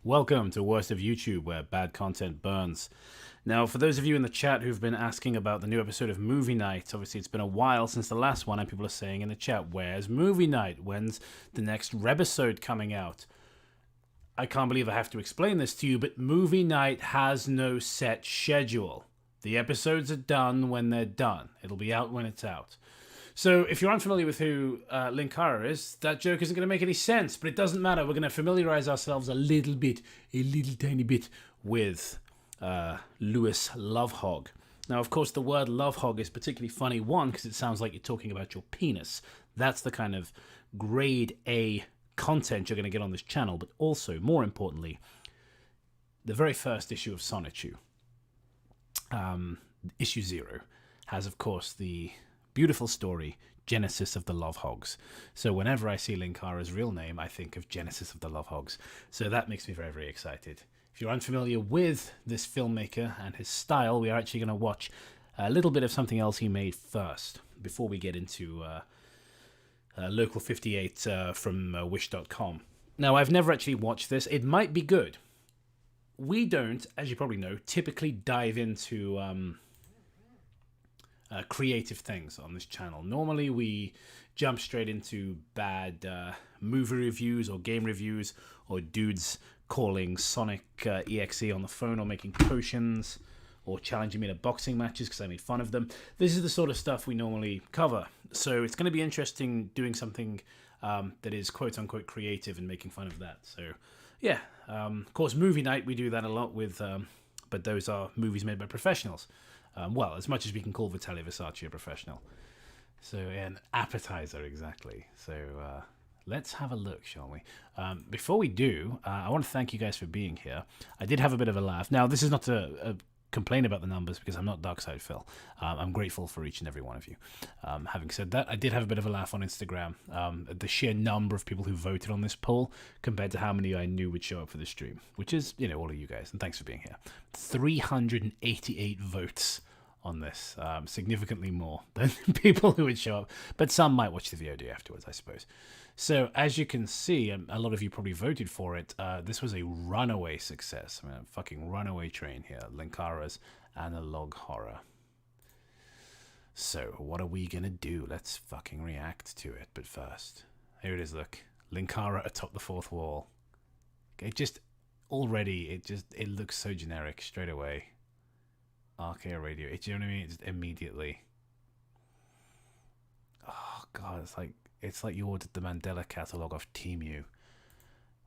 Welcome to Worst of YouTube, where bad content burns. Now, for those of you in the chat who've been asking about the new episode of Movie Night, obviously it's been a while since the last one, and people are saying in the chat, where's Movie Night? When's the next Rebisode coming out? I can't believe I have to explain this to you, but Movie Night has no set schedule. The episodes are done when they're done. It'll be out when it's out. So if you're unfamiliar with who Linkara is, that joke isn't going to make any sense, but it doesn't matter. We're going to familiarize ourselves a little tiny bit with Lewis Lovehog. Now, of course, the word Lovehog is particularly funny, one, because it sounds like you're talking about your penis. That's the kind of grade A content you're going to get on this channel, but also, more importantly, the very first issue of Sonichu, issue 0, has, of course, the beautiful story, Genesis of the Lovehogs. So whenever I see Linkara's real name, I think of Genesis of the Lovehogs. So that makes me very, very excited. If you're unfamiliar with this filmmaker and his style, we are actually going to watch a little bit of something else he made first, before we get into Local 58 from Wish.com. Now, I've never actually watched this. It might be good. We don't, as you probably know, typically dive into creative things on this channel. Normally we jump straight into bad movie reviews or game reviews, or dudes calling Sonic EXE on the phone, or making potions, or challenging me to boxing matches because I made fun of them. This is the sort of stuff we normally cover. So it's going to be interesting doing something that is quote-unquote creative and making fun of that. So yeah, of course, Movie Night, we do that a lot with, but those are movies made by professionals. Well, as much as we can call Vitaly Versace a professional. So, an appetizer, exactly. So, let's have a look, shall we? Before we do, I want to thank you guys for being here. I did have a bit of a laugh. Now, this is not a complain about the numbers, because I'm not Darkside Phil. I'm grateful for each and every one of you. Having said that, I did have a bit of a laugh on Instagram. The sheer number of people who voted on this poll compared to how many I knew would show up for the stream, which is, you know, all of you guys, and thanks for being here. 388 votes on this, significantly more than people who would show up, but some might watch the VOD afterwards, I suppose. So, as you can see, a lot of you probably voted for it. This was a runaway success. I mean, a fucking runaway train here. Linkara's Analog Horror. So, what are we gonna do? Let's fucking react to it. But first, here it is, look. Linkara atop the fourth wall. It just, already, it looks so generic straight away. RKO Radio. Do you know what I mean? Just immediately. Oh god, it's like you ordered the Mandela catalog off Temu.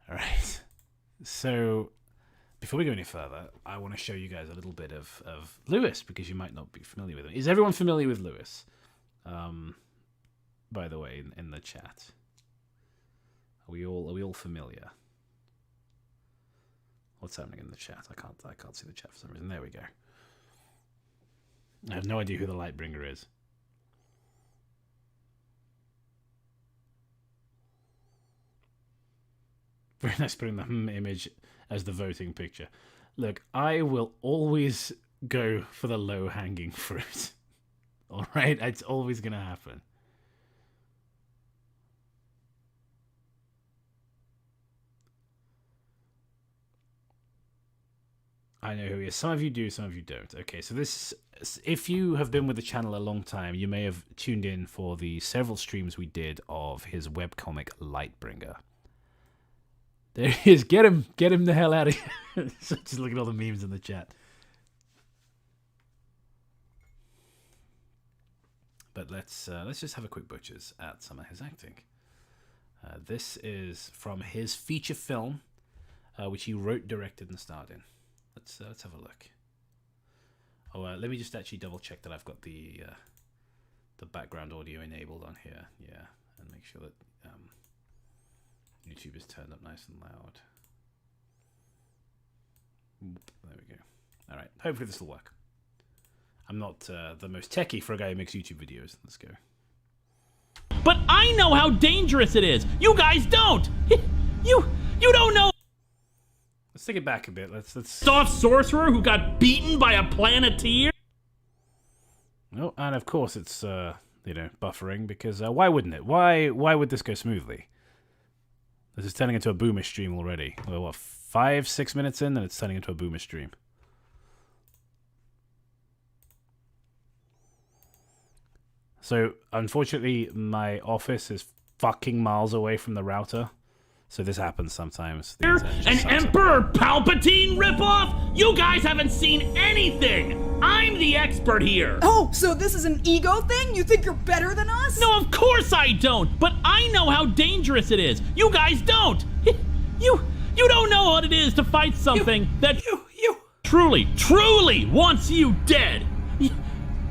Alright. So before we go any further, I want to show you guys a little bit of Lewis, because you might not be familiar with him. Is everyone familiar with Lewis? By the way, in the chat. Are we all familiar? What's happening in the chat? I can't see the chat for some reason. There we go. I have no idea who the Lightbringer is. Very nice putting the image as the voting picture. Look, I will always go for the low-hanging fruit. Alright? It's always going to happen. I know who he is. Some of you do, some of you don't. Okay, so this, if you have been with the channel a long time, you may have tuned in for the several streams we did of his webcomic Lightbringer. There he is. Get him the hell out of here. Just look at all the memes in the chat. But let's just have a quick butchers at some of his acting. This is from his feature film, which he wrote, directed, and starred in. Let's have a look. Oh, let me just actually double check that I've got the background audio enabled on here. Yeah, and make sure that YouTube is turned up nice and loud. There we go. All right. Hopefully this will work. I'm not the most techie for a guy who makes YouTube videos. Let's go. But I know how dangerous it is. You guys don't. You don't know. Let's take it back a bit. Let's Soft sorcerer who got beaten by a planeteer. Oh, and of course it's buffering, because why wouldn't it? Why would this go smoothly? This is turning into a boomer stream already. We're what, 5-6 minutes in, and it's turning into a boomer stream. So, unfortunately, my office is fucking miles away from the router. So this happens sometimes. An Emperor Palpatine ripoff? You guys haven't seen anything! I'm the expert here! Oh, so this is an ego thing? You think you're better than us? No, of course I don't! But I know how dangerous it is! You guys don't! You don't know what it is to fight something that truly wants you dead!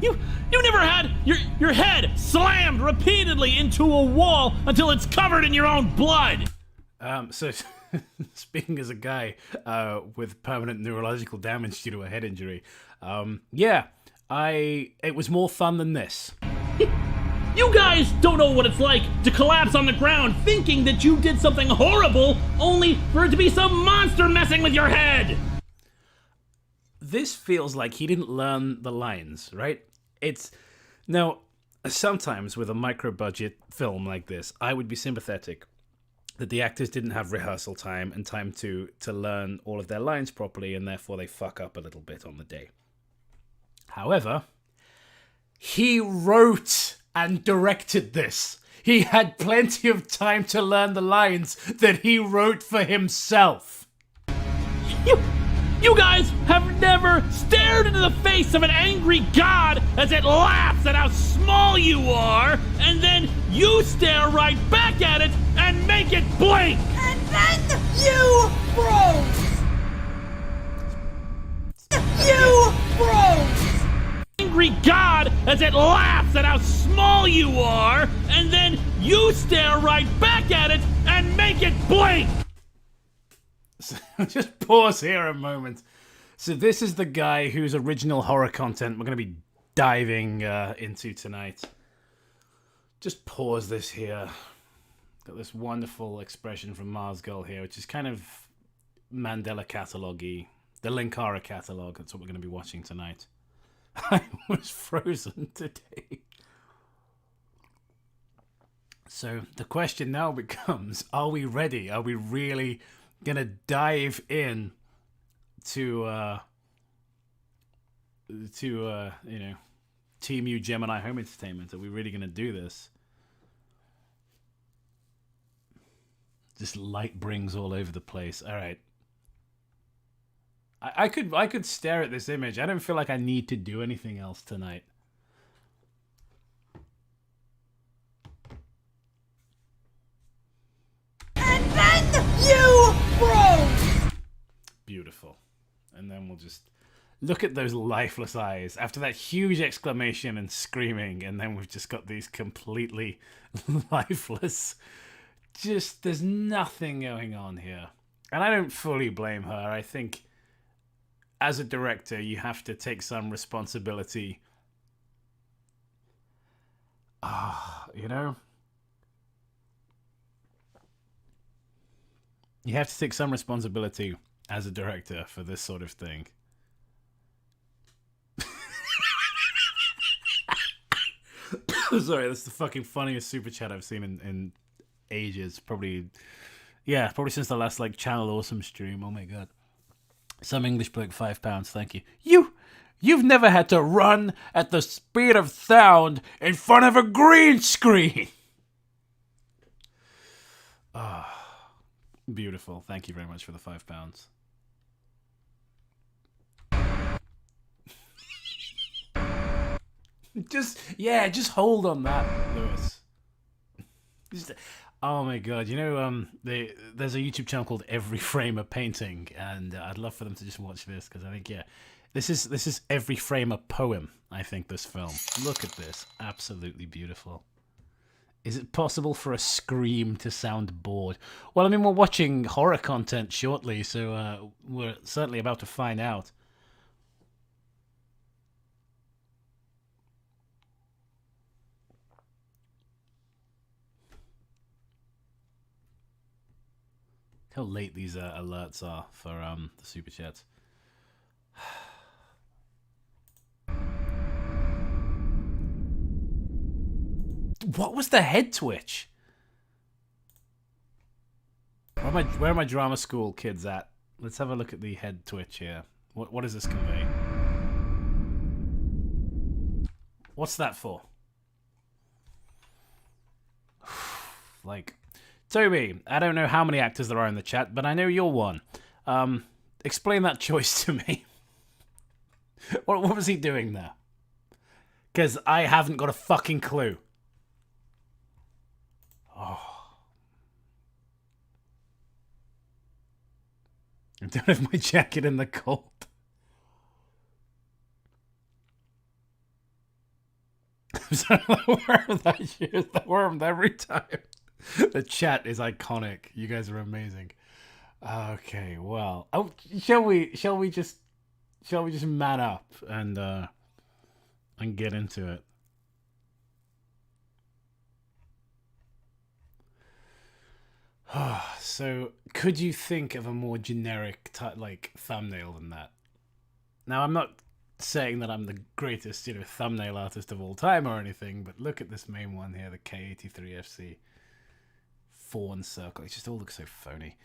You never had your head slammed repeatedly into a wall until it's covered in your own blood! So, speaking as a guy with permanent neurological damage due to a head injury, it was more fun than this. You guys don't know what it's like to collapse on the ground thinking that you did something horrible only for it to be some monster messing with your head! This feels like he didn't learn the lines, right? Now, sometimes with a micro-budget film like this, I would be sympathetic that the actors didn't have rehearsal time and time to learn all of their lines properly, and therefore they fuck up a little bit on the day. However, he wrote and directed this. He had plenty of time to learn the lines that he wrote for himself. You guys have never stared into the face of an angry god as it laughs at how small you are, and then you stare right back at it and make it blink! And then you froze! You froze! Angry god as it laughs at how small you are, and then you stare right back at it and make it blink! So, just pause here a moment. So this is the guy whose original horror content we're going to be diving into tonight. Just pause this here. Got this wonderful expression from Mars Girl here, which is kind of Mandela catalogue-y. The Linkara catalogue, that's what we're going to be watching tonight. I was frozen today. So the question now becomes, are we ready? Are we really gonna dive in to Team U Gemini Home Entertainment? Are we really gonna do this? Just light brings all over the place. All right. I could stare at this image. I don't feel like I need to do anything else tonight. And then you froze! Beautiful. And then we'll just look at those lifeless eyes after that huge exclamation and screaming, and then we've just got these completely lifeless. Just, there's nothing going on here. And I don't fully blame her. I think as a director, you have to take some responsibility. You know? You have to take some responsibility as a director for this sort of thing. Sorry, that's the fucking funniest super chat I've seen in ages. Probably since the last Channel Awesome stream. Oh my god. Some English bloke, £5, thank you. You've never had to run at the speed of sound in front of a green screen. Beautiful. Thank you very much for the £5. Just hold on that, Lewis. Oh my god, there's a YouTube channel called Every Frame a Painting, and I'd love for them to just watch this, because I think, this is Every Frame a Poem, I think, this film. Look at this. Absolutely beautiful. Is it possible for a scream to sound bored? Well, I mean, we're watching horror content shortly, so we're certainly about to find out. How late these alerts are for the super chats. What was the head twitch? Where are my drama school kids at? Let's have a look at the head twitch here. What does this convey? What's that for? Like, Toby, I don't know how many actors there are in the chat, but I know you're one. Explain that choice to me. What was he doing there? Because I haven't got a fucking clue. Oh. I don't have my jacket in the cold. I'm sorry, the worm that use the worm every time. The chat is iconic. You guys are amazing. Okay, well, shall we just man up and get into it? So, could you think of a more generic like thumbnail than that? Now, I'm not saying that I'm the greatest, thumbnail artist of all time or anything, but look at this main one here, the K83FC fawn circle. It just all looks so phony.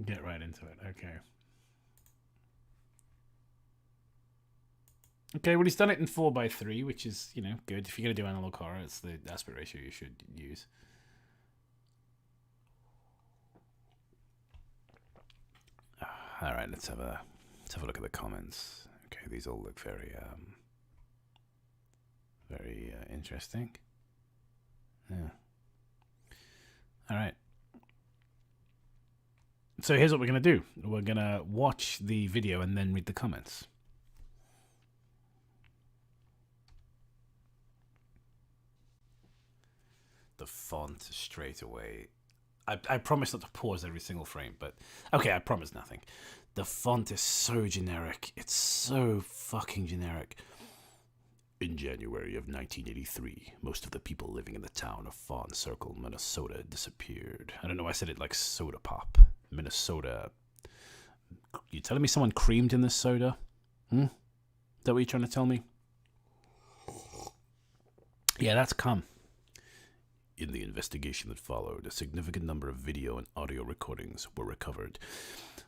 Get right into it. Okay, well, he's done it in 4:3, which is, good. If you're going to do analog horror, it's the aspect ratio you should use. All right, let's have a look at the comments. Okay, these all look very interesting. Yeah. All right. So here's what we're going to do. We're going to watch the video and then read the comments. The font straight away. I promise not to pause every single frame, but okay, I promise nothing. The font is so generic. It's so fucking generic. In January of 1983, most of the people living in the town of Fawn Circle, Minnesota, disappeared. I don't know why I said it like soda pop. Minnesota. You telling me someone creamed in this soda? Is that what you're trying to tell me? Yeah, that's cum. In the investigation that followed, a significant number of video and audio recordings were recovered.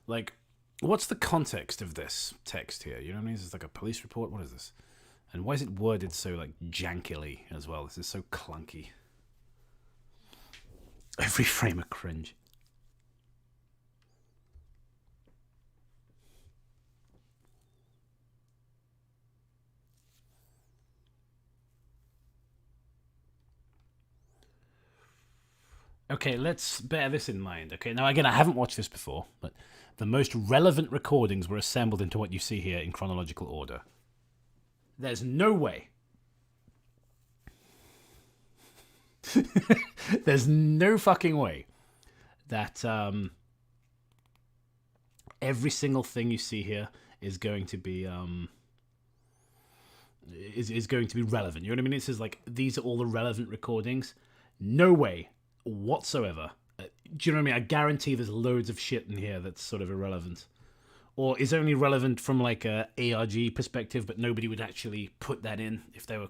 Like, what's the context of this text here? You know what I mean? Is this like a police report? What is this? And why is it worded so, like, jankily as well? This is so clunky. Every frame a cringe. Okay, let's bear this in mind. Okay, now again, I haven't watched this before, but the most relevant recordings were assembled into what you see here in chronological order. There's no way. There's no fucking way that every single thing you see here is going to be is going to be relevant. You know what I mean? It says like these are all the relevant recordings. No way whatsoever. Do you know what I mean? I guarantee there's loads of shit in here that's sort of irrelevant. Or is only relevant from like a ARG perspective, but nobody would actually put that in if they were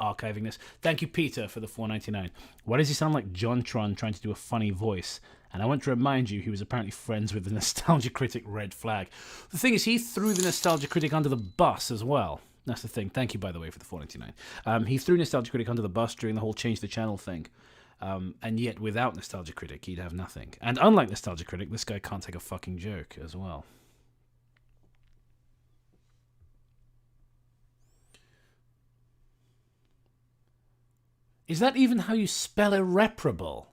archiving this. Thank you, Peter, for the $4.99. Why does he sound like JonTron trying to do a funny voice? And I want to remind you, he was apparently friends with the Nostalgia Critic Red Flag. The thing is, he threw the Nostalgia Critic under the bus as well. That's the thing. Thank you, by the way, for the $4.99. He threw Nostalgia Critic under the bus during the whole Change the Channel thing. And yet, without Nostalgia Critic, he'd have nothing. And unlike Nostalgia Critic, this guy can't take a fucking joke as well. Is that even how you spell irreparable?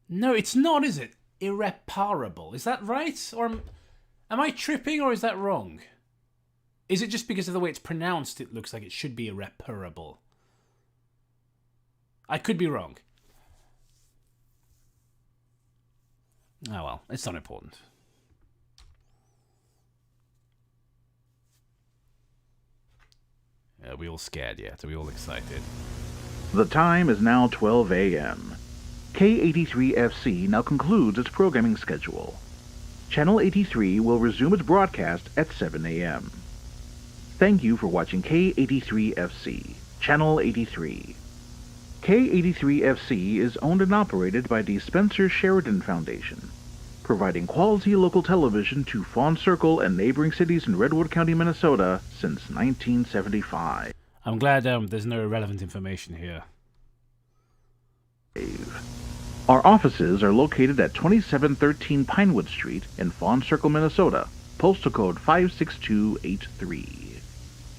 No, it's not, is it? Irreparable. Is that right? Or am I tripping, or is that wrong? Is it just because of the way it's pronounced it looks like it should be irreparable? I could be wrong. Oh well, it's not important. Are we all scared yet? Are we all excited? The time is now 12 a.m. K83FC now concludes its programming schedule. Channel 83 will resume its broadcast at 7 a.m. Thank you for watching K83FC, Channel 83. K83FC is owned and operated by the Spencer Sheridan Foundation, providing quality local television to Fawn Circle and neighboring cities in Redwood County, Minnesota since 1975. I'm glad there's no irrelevant information here. Our offices are located at 2713 Pinewood Street in Fawn Circle, Minnesota, postal code 56283.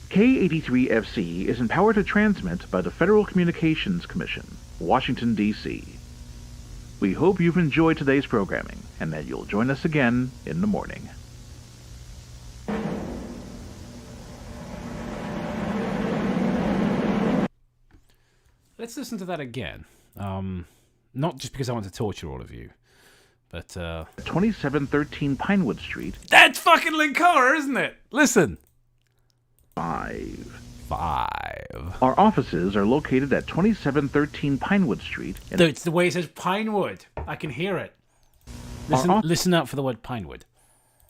K83FC is empowered to transmit by the Federal Communications Commission, Washington, D.C. We hope you've enjoyed today's programming and that you'll join us again in the morning. Let's listen to that again. Not just because I want to torture all of you, but 2713 Pinewood Street. That's fucking Linkara, isn't it? Listen. 5. Our offices are located at 2713 Pinewood Street. It's the way it says Pinewood. I can hear it. Listen out for the word Pinewood.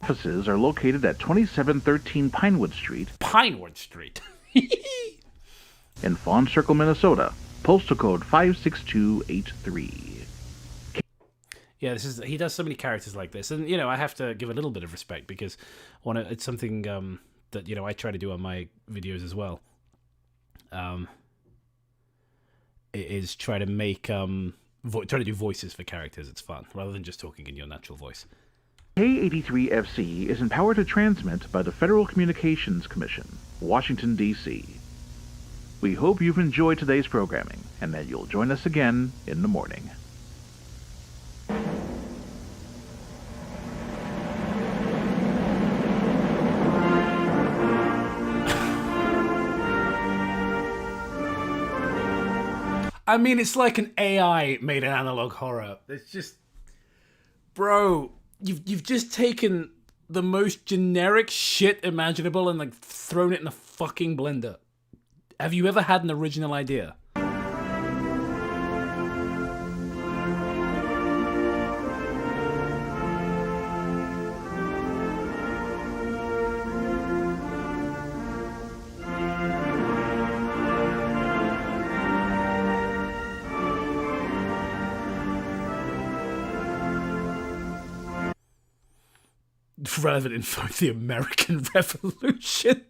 Offices are located at 2713 Pinewood Street. Pinewood Street. In Fawn Circle, Minnesota, postal code 56283. Yeah, he does so many characters like this, and I have to give a little bit of respect because it's something that I try to do on my videos as well. It is try to make try to do voices for characters. It's fun rather than just talking in your natural voice. K83FC is empowered to transmit by the Federal Communications Commission, Washington, D.C. We hope you've enjoyed today's programming and that you'll join us again in the morning. I mean, it's like an AI made an analog horror. It's just, bro, you've just taken the most generic shit imaginable and thrown it in a fucking blender. Have you ever had an original idea? Relevant info, the American Revolution.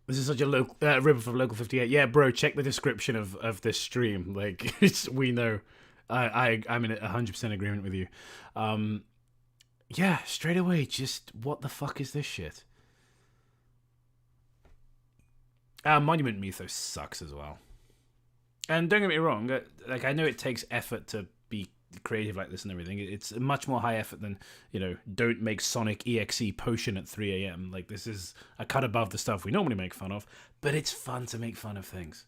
This is such a local rip from Local 58. Yeah, bro, check the description of this stream. We know. I'm in 100% agreement with you. Yeah, straight away, just what the fuck is this shit? Monument Mythos sucks as well. And don't get me wrong, I know it takes effort to be creative like this and everything. It's much more high effort than don't make Sonic EXE potion at 3 a.m. This is a cut above the stuff we normally make fun of, but it's fun to make fun of things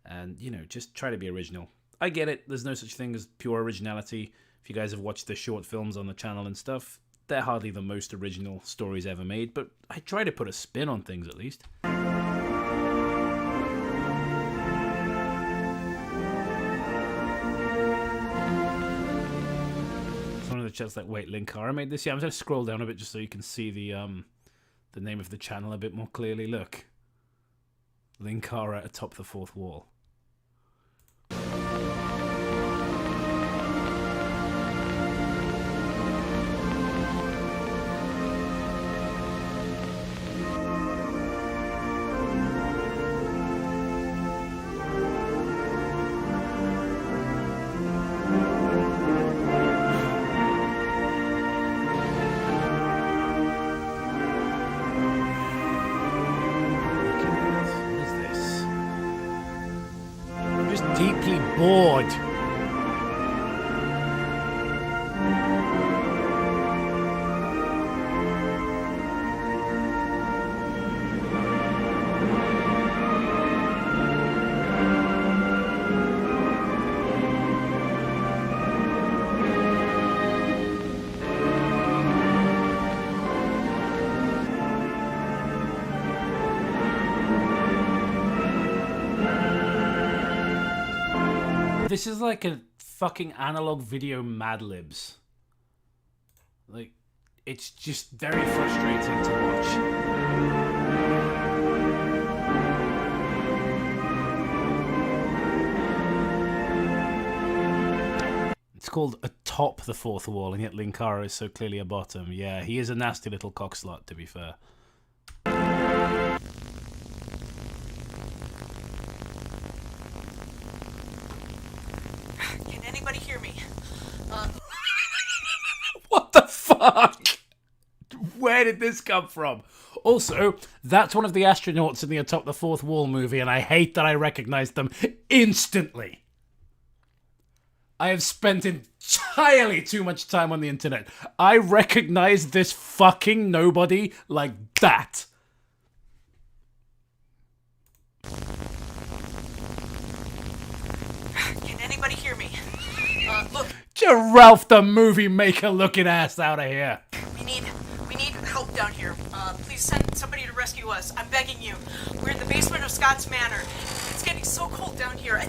and just try to be original. I get it, there's no such thing as pure originality. If you guys have watched the short films on the channel and stuff, they're hardly the most original stories ever made, but I try to put a spin on things at least. Chat's wait, Linkara made this? Yeah, I'm going to scroll down a bit just so you can see the name of the channel a bit more clearly. Look, Linkara atop the fourth wall. Deeply bored. This is like a fucking analog video Mad Libs. It's just very frustrating to watch. called atop the fourth wall, and yet Linkara is so clearly a bottom. Yeah, he is a nasty little cockslot, to be fair. Can anybody hear me? What the fuck? Where did this come from? Also, that's one of the astronauts in the Atop the Fourth Wall movie, and I hate that I recognized them instantly. I have spent entirely too much time on the internet. I recognize this fucking nobody like that. Can anybody hear me? Look, Ralph the movie maker looking ass out of here. we need help down here. Please send somebody to rescue us. I'm begging you. We're in the basement of Scott's Manor. It's getting so cold down here.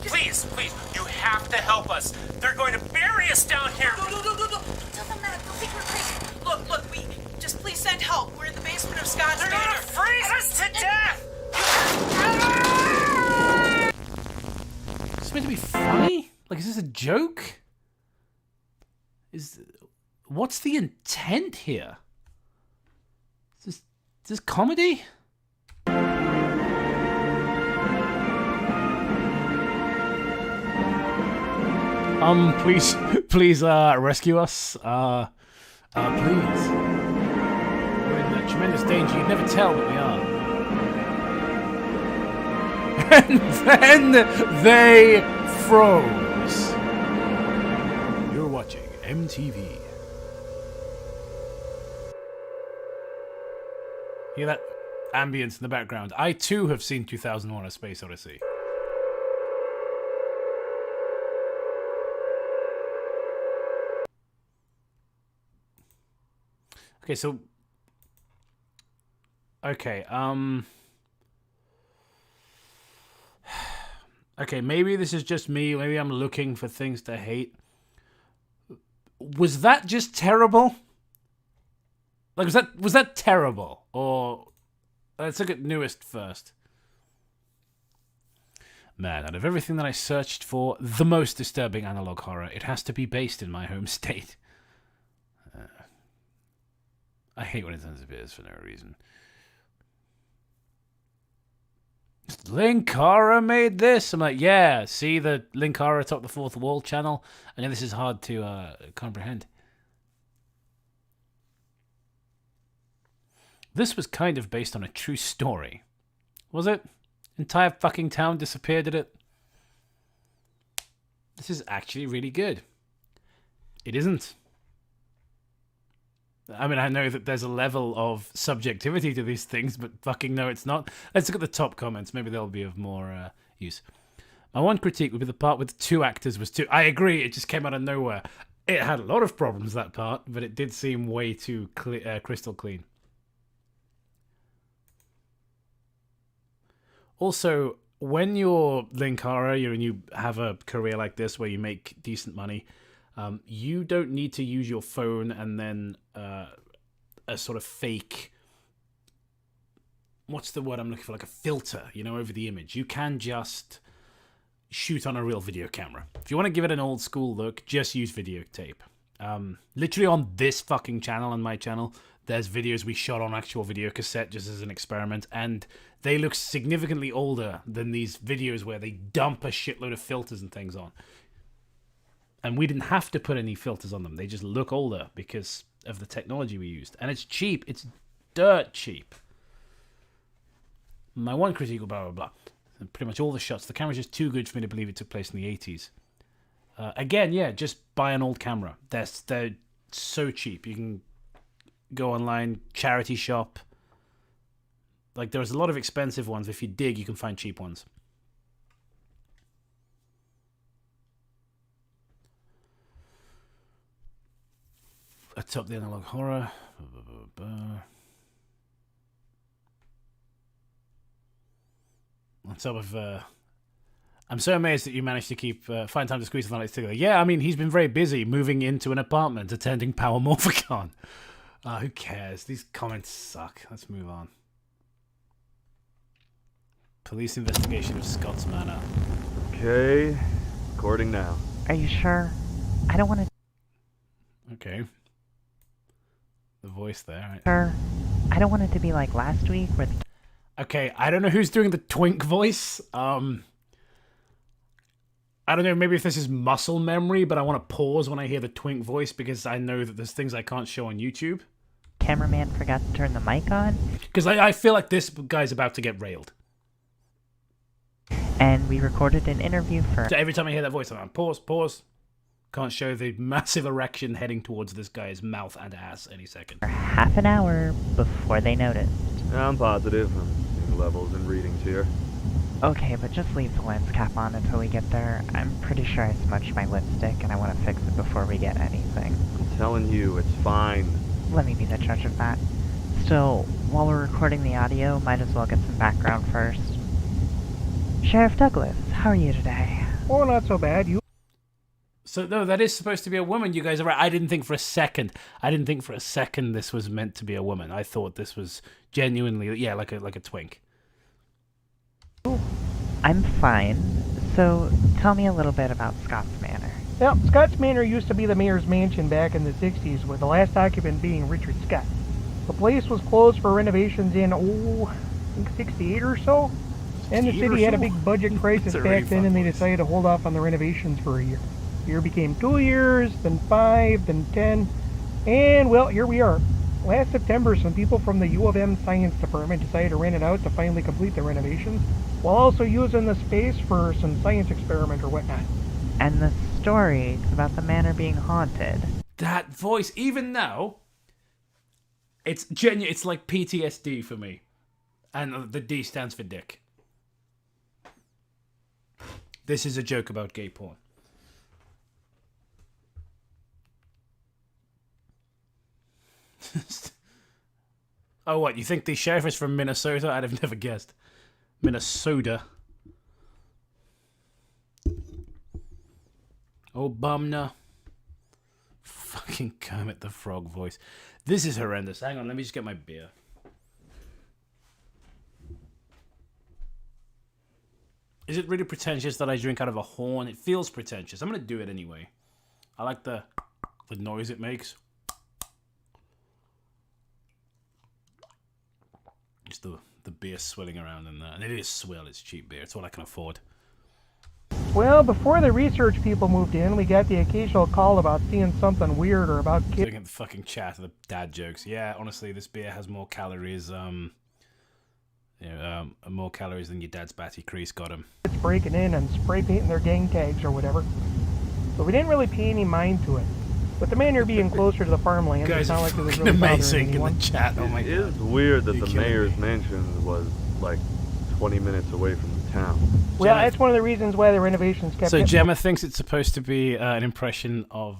Please, you have to help us. They're going to bury us down here. No. Tell them that. They'll think we're crazy. Look, just please send help. We're in the basement of Scott's They're Manor. going to freeze us to death. Is this meant to be funny? Like, is this a joke? What's the intent here? Is this comedy? Please, rescue us. Please. We're in tremendous danger. You'd never tell, but we are. And then they froze. You're watching MTV. Hear that ambience in the background? I too have seen 2001: A Space Odyssey. Okay, so... Okay, Okay, maybe this is just me. Maybe I'm looking for things to hate. Was that just terrible? Like, was that terrible? Or... Let's look at newest first. Man, out of everything that I searched for the most disturbing analog horror, it has to be based in my home state. I hate when it disappears for no reason. Linkara made this. I'm like, yeah, see the Linkara Atop the Fourth Wall channel? I know this is hard to comprehend. This was kind of based on a true story. Was it? Entire fucking town disappeared, did it? This is actually really good. It isn't. I mean, I know that there's a level of subjectivity to these things, but fucking no, it's not. Let's look at the top comments. Maybe they'll be of more use. My one critique would be the part with 2 actors was too... I agree, it just came out of nowhere. It had a lot of problems, that part, but it did seem way too crystal clean. Also, when you're Linkara, and you have a career like this where you make decent money... you don't need to use your phone and then a sort of fake... What's the word I'm looking for? Like a filter, over the image. You can just shoot on a real video camera. If you want to give it an old school look, just use videotape. Literally on this fucking channel, on my channel, there's videos we shot on actual video cassette just as an experiment, and they look significantly older than these videos where they dump a shitload of filters and things on. And we didn't have to put any filters on them. They just look older because of the technology we used. And it's cheap. It's dirt cheap. My one critique, blah, blah, blah. And pretty much all the shots. The camera's just too good for me to believe it took place in the 80s. Again, yeah, just buy an old camera. They're so cheap. You can go online, charity shop. Like, there's a lot of expensive ones. If you dig, you can find cheap ones. Atop the analog horror. On top of... I'm so amazed that you managed to find time to squeeze the lights together. Yeah, I mean, he's been very busy moving into an apartment, attending Power Morphicon. Who cares? These comments suck. Let's move on. Police investigation of Scott's Manor. Okay, recording now. Are you sure? I don't want to... Okay. The voice there. Sir, I don't want it to be like last week where... Okay, I don't know who's doing the twink voice. I don't know, maybe if this is muscle memory, but I want to pause when I hear the twink voice because I know that there's things I can't show on YouTube. Cameraman forgot to turn the mic on. Because I feel like this guy's about to get railed. And we recorded an interview for... So every time I hear that voice, I'm like, pause. Can't show the massive erection heading towards this guy's mouth and ass any second. For half an hour before they noticed. I'm positive. I'm seeing levels and readings here. Okay, but just leave the lens cap on until we get there. I'm pretty sure I smudged my lipstick and I want to fix it before we get anything. I'm telling you, it's fine. Let me be the judge of that. Still, while we're recording the audio, might as well get some background first. Sheriff Douglas, how are you today? Oh, not so bad. You? So, no, that is supposed to be a woman. You guys are right. I didn't think for a second this was meant to be a woman. I thought this was genuinely, yeah, like a twink. I'm fine. So, tell me a little bit about Scott's Manor. Well, Scott's Manor used to be the mayor's mansion back in the 60s, with the last occupant being Richard Scott. The place was closed for renovations in, I think 68 or so. And the city had a big budget crisis back then, and they decided to hold off on the renovations for a year. The year became 2 years, then 5, then 10, and, well, here we are. Last September, some people from the U of M Science Department decided to rent it out to finally complete the renovations, while also using the space for some science experiment or whatnot. And the story is about the manor being haunted. That voice, even now, it's genuine. It's like PTSD for me. And the D stands for dick. This is a joke about gay porn. Oh, what? You think the sheriff is from Minnesota? I'd have never guessed. Minnesota. Oh, Bumner. Fucking Kermit the Frog voice. This is horrendous. Hang on, let me just get my beer. Is it really pretentious that I drink out of a horn? It feels pretentious. I'm going to do it anyway. I like the noise it makes. Just the beer swilling around in there. And it is swill. It's cheap beer. It's all I can afford. Well, before the research people moved in, we got the occasional call about seeing something weird or about kids. Looking at the fucking chat of the dad jokes. Yeah, honestly, this beer has more calories. More calories than your dad's Batty Crease got him. It's breaking in and spray painting their gang tags or whatever. But we didn't really pay any mind to it. With the manor being closer to the farmland, Guys it's not are like it was fucking really bothering amazing in anyone. the chat. Oh my It god. is weird that You're the killing mayor's me. mansion was like 20 minutes away from the town. Well, Gemma- that's one of the reasons why the renovations kept So getting... Gemma thinks it's supposed to be an impression of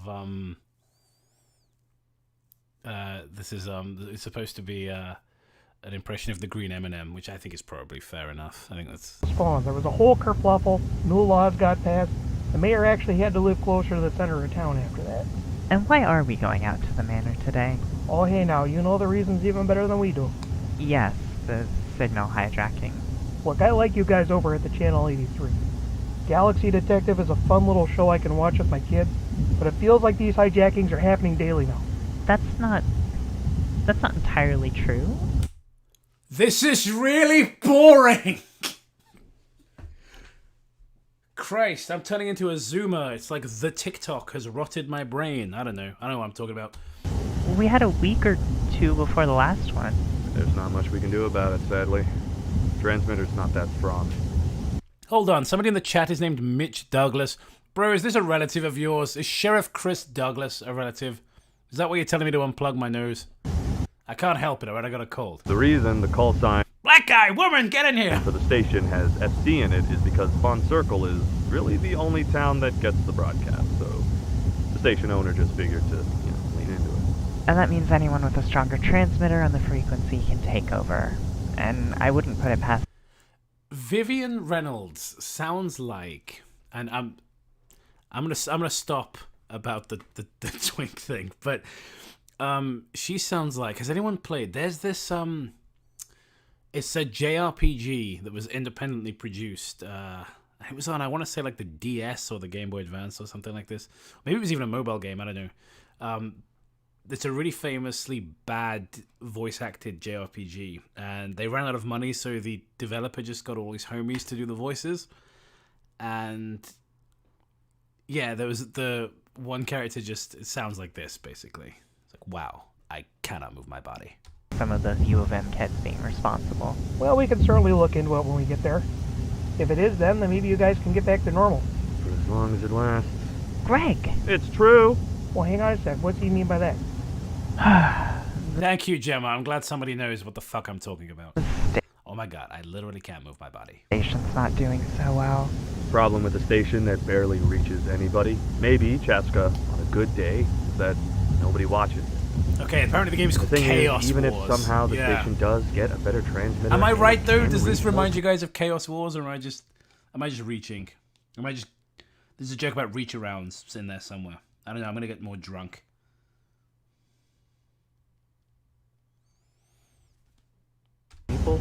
it's supposed to be an impression of the green M&M, which I think is probably fair enough. I think that's spawned. There was a whole kerfluffle, new laws got passed. The mayor actually had to live closer to the center of town after that. And why are we going out to the manor today? Oh, hey now, you know the reasons even better than we do. Yes, the signal hijacking. Look, I like you guys over at the Channel 83. Galaxy Detective is a fun little show I can watch with my kids, but it feels like these hijackings are happening daily now. That's not entirely true. This is really boring! Christ, I'm turning into a zoomer. It's like the TikTok has rotted my brain. I don't know what I'm talking about. We had a week or two before the last one. There's not much we can do about it, sadly. Transmitter's not that strong. Hold on, somebody in the chat is named Mitch Douglas. Bro, is this a relative of yours? Is Sheriff Chris Douglas a relative? Is that why you're telling me to unplug my nose? I can't help it, alright? I got a cold. The reason the call sign Black guy, woman, get in here! for the station has FC in it is because Fawn Circle is really the only town that gets the broadcast, so the station owner just figured to, lean into it. And that means anyone with a stronger transmitter on the frequency can take over. And I wouldn't put it past... Vivian Reynolds sounds like, and I'm gonna stop about the twink thing, but she sounds like, has anyone played? There's this it's a JRPG that was independently produced. It was on, I want to say, like the DS or the Game Boy Advance or something like this. Maybe it was even a mobile game. I don't know. It's a really famously bad voice-acted JRPG, and they ran out of money, so the developer just got all his homies to do the voices. And yeah, there was the one character it sounds like this, basically. It's like, wow, I cannot move my body. Some of those U of M kids being responsible. Well, we can certainly look into it when we get there. If it is then maybe you guys can get back to normal. For as long as it lasts. Greg! It's true! Well, hang on a sec. What do you mean by that? Thank you, Gemma. I'm glad somebody knows what the fuck I'm talking about. Oh my god, I literally can't move my body. Station's not doing so well. Problem with the station that barely reaches anybody. Maybe, Chaska, on a good day, is that nobody watches. Okay, apparently the game is The called thing Chaos is, even if Wars. somehow the station does get a better transmitter... Am I and right though? can Does this reach remind those- you guys of Chaos Wars, or am I just reaching? There's a joke about reach arounds in there somewhere. I don't know, I'm gonna get more drunk. People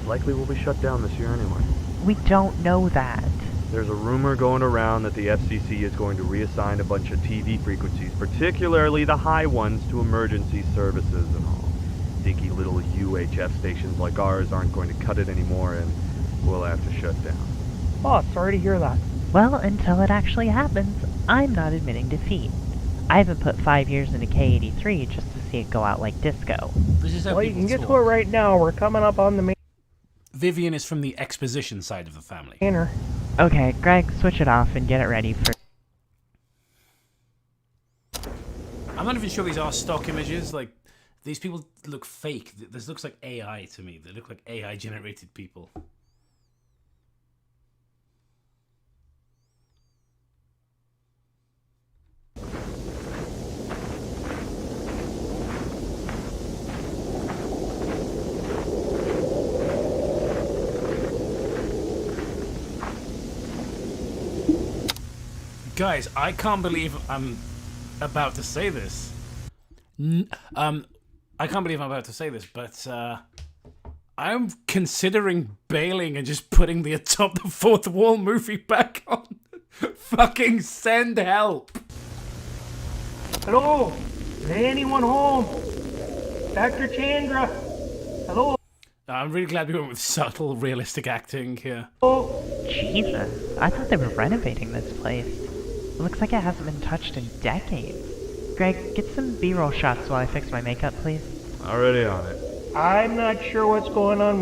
likely will be shut down this year anyway. We don't know that. There's a rumor going around that the FCC is going to reassign a bunch of TV frequencies, particularly the high ones, to emergency services and all. Dinky little UHF stations like ours aren't going to cut it anymore, and we'll have to shut down. Oh, sorry to hear that. Well, until it actually happens, I'm not admitting defeat. I haven't put 5 years into K83 just to see it go out like disco. This is how Well, you people can get talk. to it right now. We're coming up on the main Vivian is from the exposition side of the family. banner. Okay, Greg, switch it off and get it ready for... I'm not even sure these are stock images. Like, these people look fake. This looks like AI to me. They look like AI generated people. Guys, I can't believe I'm about to say this. I can't believe I'm about to say this, but I'm considering bailing and just putting the Atop the Fourth Wall movie back on. Fucking send help. Hello? Is anyone home? Dr. Chandra? Hello? I'm really glad we went with subtle, realistic acting here. Jesus, I thought they were renovating this place. It looks like it hasn't been touched in decades. Greg, get some B-roll shots while I fix my makeup, please. Already on it. I'm not sure what's going on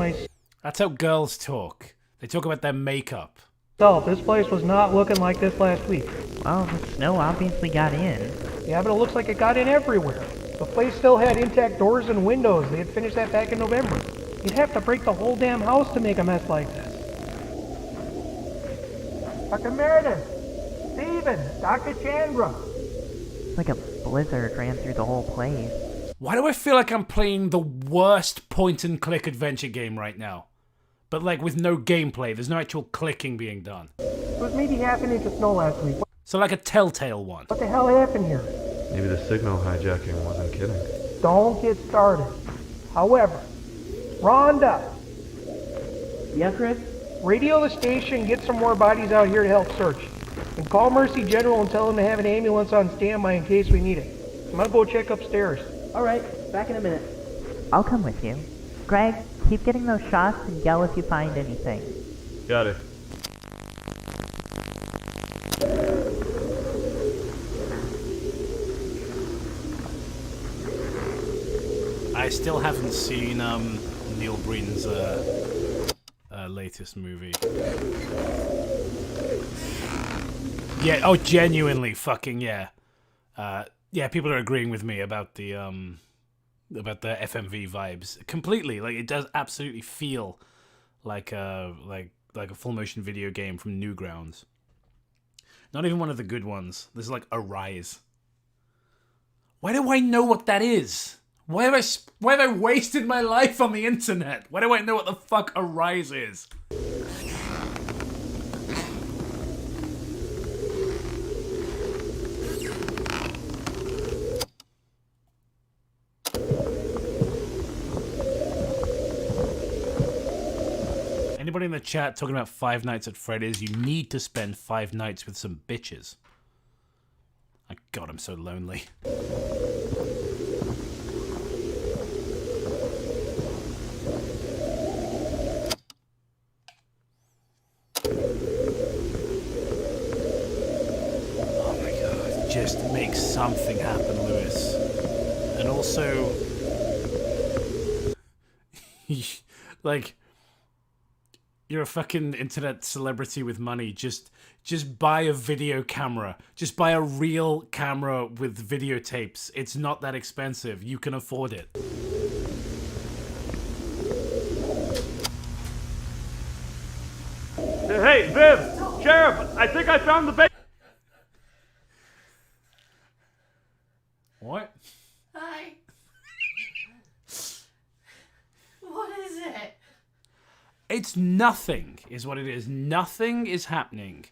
That's how girls talk. They talk about their makeup. myself. This place was not looking like this last week. Well, the snow obviously got in. Yeah, but it looks like it got in everywhere. The place still had intact doors and windows. They had finished that back in November. You'd have to break the whole damn house to make a mess like this. Dr. Meredith! Steven! Dr. Chandra! It's like a blizzard ran through the whole place. Why do I feel like I'm playing the worst point-and-click adventure game right now? But like with no gameplay, there's no actual clicking being done. It was maybe half an inch of snow last week. So like a Telltale one. What the hell happened here? Maybe the signal hijacking wasn't kidding. Don't get started. However, Rhonda! Yeah, Chris? Radio the station, get some more bodies out here to help search. And call Mercy General and tell them to have an ambulance on standby in case we need it. I'm gonna go check upstairs. Alright, back in a minute. I'll come with you. Greg, keep getting those shots and yell if you find anything. Got it. I still haven't seen Neil Breen's latest movie. Yeah, oh, genuinely, fucking yeah. Yeah, people are agreeing with me about the FMV vibes completely. Like, it does absolutely feel like a full motion video game from Newgrounds. Not even one of the good ones. This is like Arise. Why do I know what that is? Why have I wasted my life on the internet? Why do I know what the fuck Arise is? Anybody in the chat talking about Five Nights at Freddy's? You need to spend 5 nights with some bitches. My God, I'm so lonely. Oh my God, just make something happen, Lewis. And also, like, you're a fucking internet celebrity with money. Just buy a video camera. Just buy a real camera with videotapes. It's not that expensive. You can afford it. Hey, Viv! Sheriff! I think I found the base. What? Hi. What is it? It's nothing, is what it is. Nothing is happening.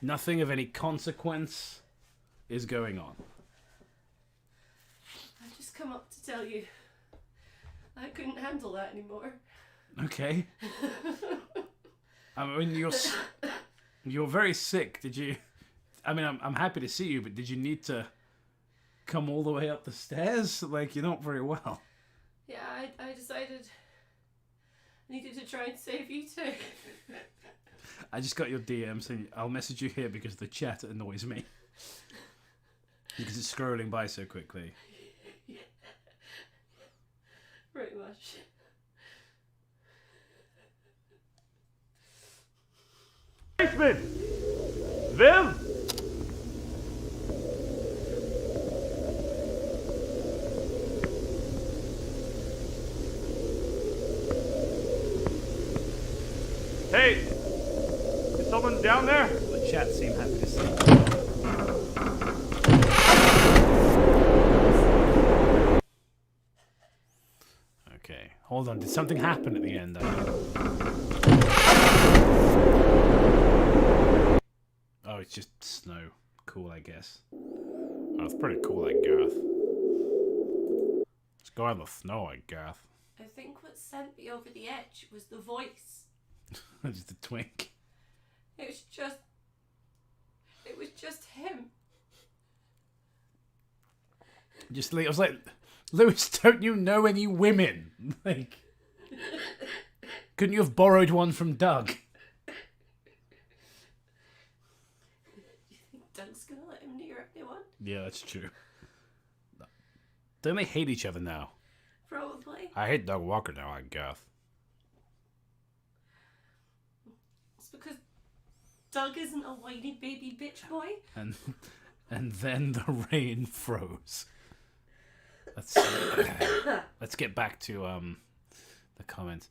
Nothing of any consequence is going on. I just come up to tell you I couldn't handle that anymore. Okay. I mean, you're very sick. Did you? I mean, I'm happy to see you, but did you need to come all the way up the stairs? Like, you're not very well. Yeah, I decided I needed to try and save you too. I just got your DM saying I'll message you here because the chat annoys me. Because it's scrolling by so quickly. Yeah. Pretty much. Basement! Viv! Hey! Is someone down there? The chat seem happy to see you. Okay, hold on. Did something happen at the end? Oh, it's just snow. Cool, I guess. Oh, it's pretty cool, I guess. Let's go out in the snow, I guess. I think what sent me over the edge was the voice. Just a twink. It was just him. I was like, Lewis, don't you know any women? Like, couldn't you have borrowed one from Doug? You think Doug's gonna let him near anyone? Yeah, that's true. Don't they hate each other now? Probably. I hate Doug Walker now, I guess. It's because Doug isn't a whiny baby bitch boy. And then the rain froze. Let's get back to the comment.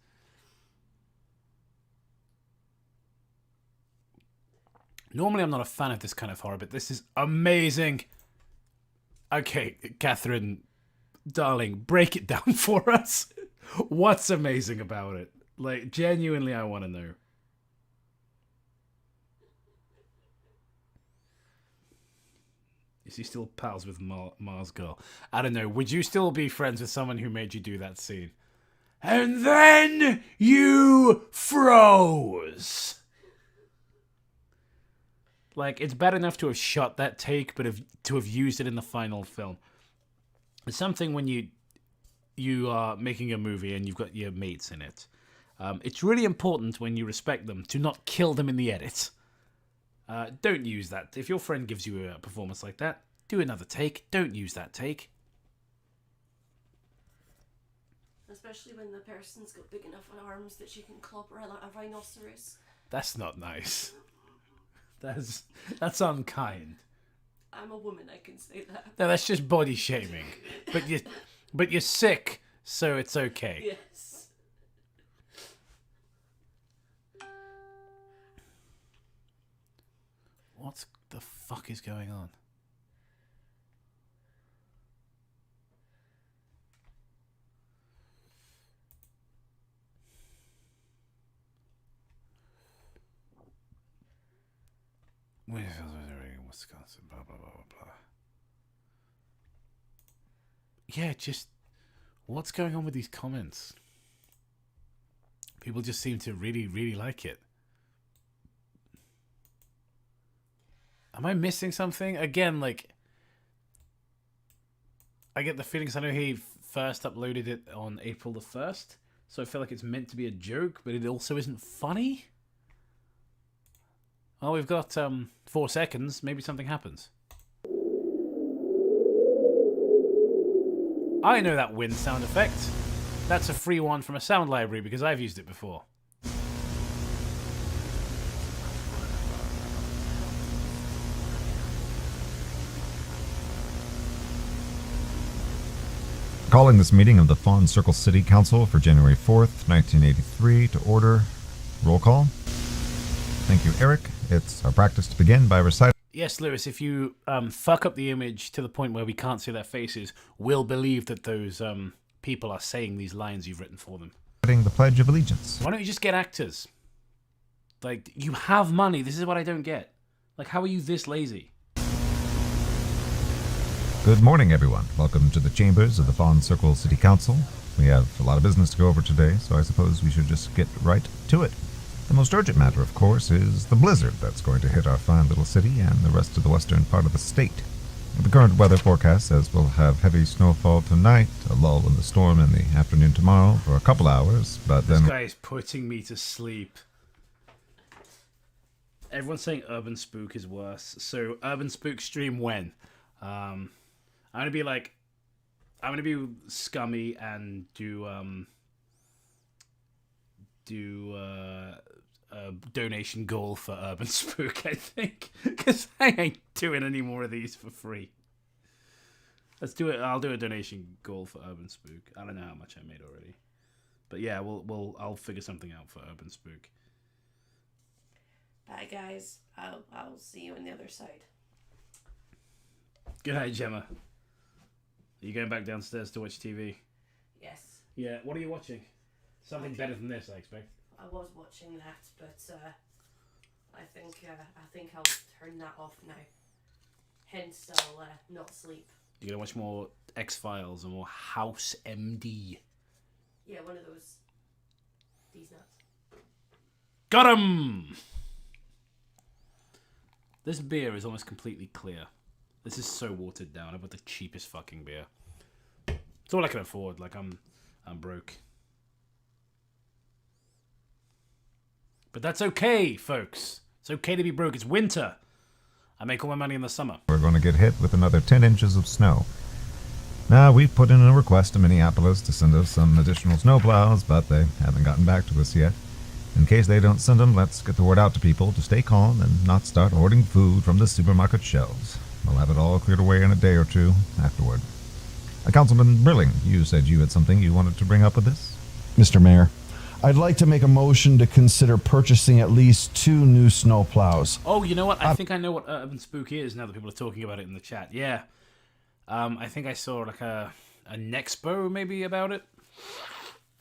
Normally I'm not a fan of this kind of horror, but this is amazing. Okay, Catherine, darling, break it down for us. What's amazing about it? Like, genuinely, I want to know. Is he still pals with Mars Girl? I don't know. Would you still be friends with someone who made you do that scene? And then you froze. Like, it's bad enough to have shot that take, but to have used it in the final film. It's something when you are making a movie and you've got your mates in it. It's really important when you respect them to not kill them in the edit. Don't use that. If your friend gives you a performance like that, do another take. Don't use that take. Especially when the person's got big enough arms that she can clobber like a rhinoceros. That's not nice. That's unkind. I'm a woman, I can say that. No, that's just body shaming. But you're sick, so it's okay. Yes. What the fuck is going on? Wisconsin, blah, blah, blah, blah, blah. Yeah, just... What's going on with these comments? People just seem to really, really like it. Am I missing something? Again, like, I get the feeling, 'cause I know he first uploaded it on April the 1st, so I feel like it's meant to be a joke, but it also isn't funny. Oh, we've got 4 seconds. Maybe something happens. I know that wind sound effect. That's a free one from a sound library because I've used it before. Calling this meeting of the Fawn Circle City Council for January 4th, 1983 to order. Roll call. Thank you, Eric. It's our practice to begin by reciting. Yes, Lewis, if you fuck up the image to the point where we can't see their faces, we'll believe that those people are saying these lines you've written for them. The Pledge of Allegiance. Why don't you just get actors? Like, you have money. This is what I don't get. Like, how are you this lazy? Good morning, everyone. Welcome to the chambers of the Fawn Circle City Council. We have a lot of business to go over today, so I suppose we should just get right to it. The most urgent matter, of course, is the blizzard that's going to hit our fine little city and the rest of the western part of the state. The current weather forecast says we'll have heavy snowfall tonight, a lull in the storm in the afternoon tomorrow for a couple hours, but then... This guy is putting me to sleep. Everyone's saying Urban Spook is worse. So, Urban Spook stream when? I'm gonna be scummy and do a donation goal for Urban Spook, I think, because I ain't doing any more of these for free. Let's do it. I'll do a donation goal for Urban Spook. I don't know how much I made already, but yeah, I'll figure something out for Urban Spook. Bye, guys. I'll see you on the other side. Good night, Gemma. Are you going back downstairs to watch TV? Yes. Yeah. What are you watching? Something better than this, I expect. I was watching that, but I think I'll turn that off now. Hence, I'll not sleep. You're gonna watch more X-Files or more House MD. Yeah, one of those. These nuts. Got him! This beer is almost completely clear. This is so watered down. I bought the cheapest fucking beer. It's all I can afford. Like, I'm broke. But that's okay, folks. It's okay to be broke. It's winter. I make all my money in the summer. We're going to get hit with another 10 inches of snow. Now, we've put in a request to Minneapolis to send us some additional snowplows, but they haven't gotten back to us yet. In case they don't send them, let's get the word out to people to stay calm and not start hoarding food from the supermarket shelves. We'll have it all cleared away in a day or two afterward. Councilman Brilling, you said you had something you wanted to bring up with this? Mr. Mayor, I'd like to make a motion to consider purchasing at least 2 new snowplows. Oh, you know what? I think I know what Urban Spook is now that people are talking about it in the chat. Yeah. I think I saw like a Nexpo maybe about it.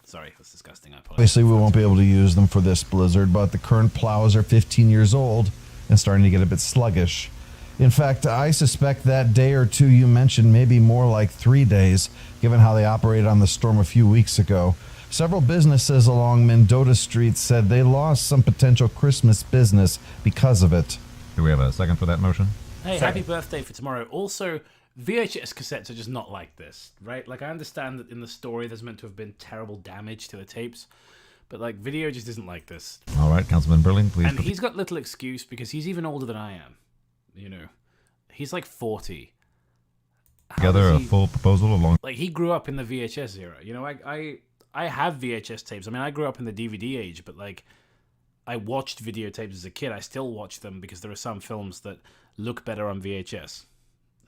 Sorry, that's disgusting. I apologize. Obviously, we won't be able to use them for this blizzard, but the current plows are 15 years old and starting to get a bit sluggish. In fact, I suspect that day or two you mentioned may be more like 3 days, given how they operated on the storm a few weeks ago. Several businesses along Mendota Street said they lost some potential Christmas business because of it. Do we have a second for that motion? Hey, happy birthday for tomorrow. Also, VHS cassettes are just not like this, right? Like, I understand that in the story there's meant to have been terrible damage to the tapes, but, like, video just isn't like this. All right, Councilman Brilling, please. And he's got little excuse because he's even older than I am. You know, he's like 40. Together a full proposal along... Like, he grew up in the VHS era. You know, I have VHS tapes. I mean, I grew up in the DVD age, but, like, I watched videotapes as a kid. I still watch them because there are some films that look better on VHS.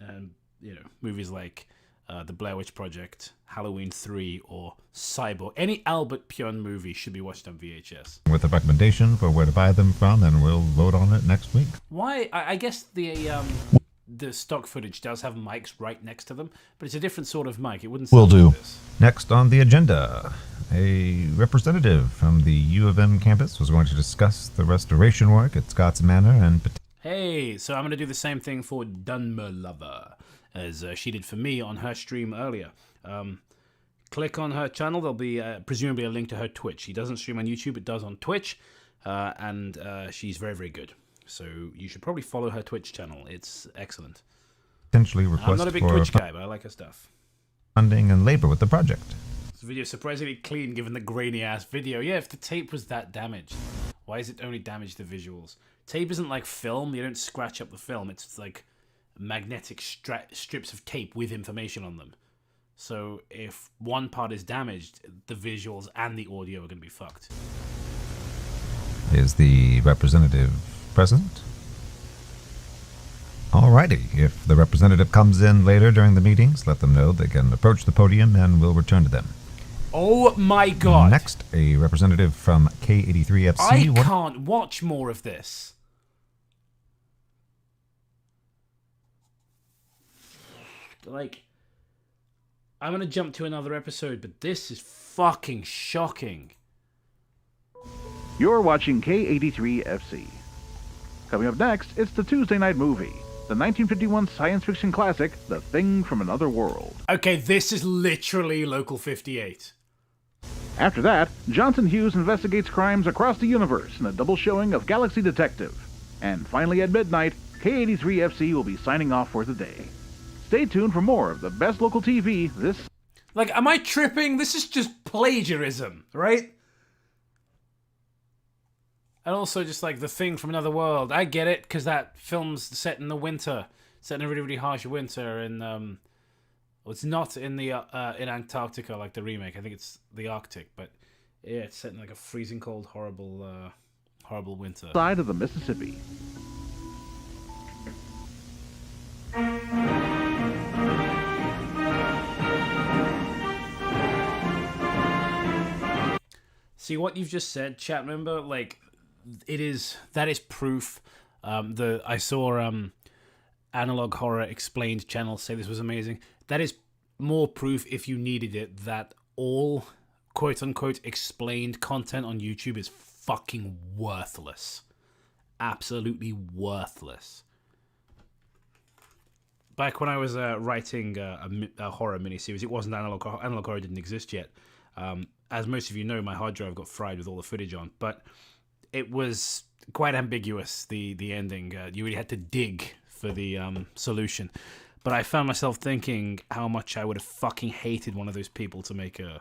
And, you know, movies like The Blair Witch Project, Halloween 3, or Cyborg. Any Albert Pyun movie should be watched on VHS. With a recommendation for where to buy them from, and we'll vote on it next week. Why? I guess the stock footage does have mics right next to them, but it's a different sort of mic. It wouldn't sound like this. Next on the agenda, a representative from the U of M campus was going to discuss the restoration work at Scott's Manor and... Hey, so I'm going to do the same thing for Dunmer Lover, as she did for me on her stream earlier. click on her channel. There'll be presumably a link to her Twitch. She doesn't stream on YouTube, it does on Twitch, and she's very, very good. So you should probably follow her Twitch channel. It's excellent. Potentially request I'm not a big for Twitch guy, but I like her stuff. funding and labor with the project. This video is surprisingly clean given the grainy ass video. Yeah, if the tape was that damaged, why is it only damaged the visuals? Tape isn't like film. You don't scratch up the film. It's like magnetic strips of tape with information on them. So if one part is damaged, the visuals and the audio are going to be fucked. Is the representative present? Alrighty, if the representative comes in later during the meetings, let them know they can approach the podium and we'll return to them. Oh my god. Next, a representative from K83FC. I can't watch more of this. Like, I'm gonna jump to another episode, but this is fucking shocking. You're watching K83FC. Coming up next, it's the Tuesday Night Movie, the 1951 science fiction classic, The Thing from Another World. Okay, this is literally Local 58. After that, Johnson Hughes investigates crimes across the universe in a double showing of Galaxy Detective. And finally at midnight, K83FC will be signing off for the day. Stay tuned for more of the best local TV this... Like, am I tripping? This is just plagiarism, right? And also just like The Thing from Another World. I get it, because that film's set in the winter. Set in a really, really harsh winter. And, well, it's not in the in Antarctica like the remake. I think it's the Arctic. But, yeah, it's set in like a freezing cold, horrible, horrible winter. Side of the Mississippi. See what you've just said, chat member? Like, that is proof. I saw Analog Horror Explained channel say this was amazing. That is more proof, if you needed it, that all quote unquote explained content on YouTube is fucking worthless. Absolutely worthless. Back when I was writing a horror miniseries, it wasn't Analog Horror didn't exist yet. As most of you know, my hard drive got fried with all the footage on, but it was quite ambiguous, the ending. You really had to dig for the solution. But I found myself thinking how much I would have fucking hated one of those people to make a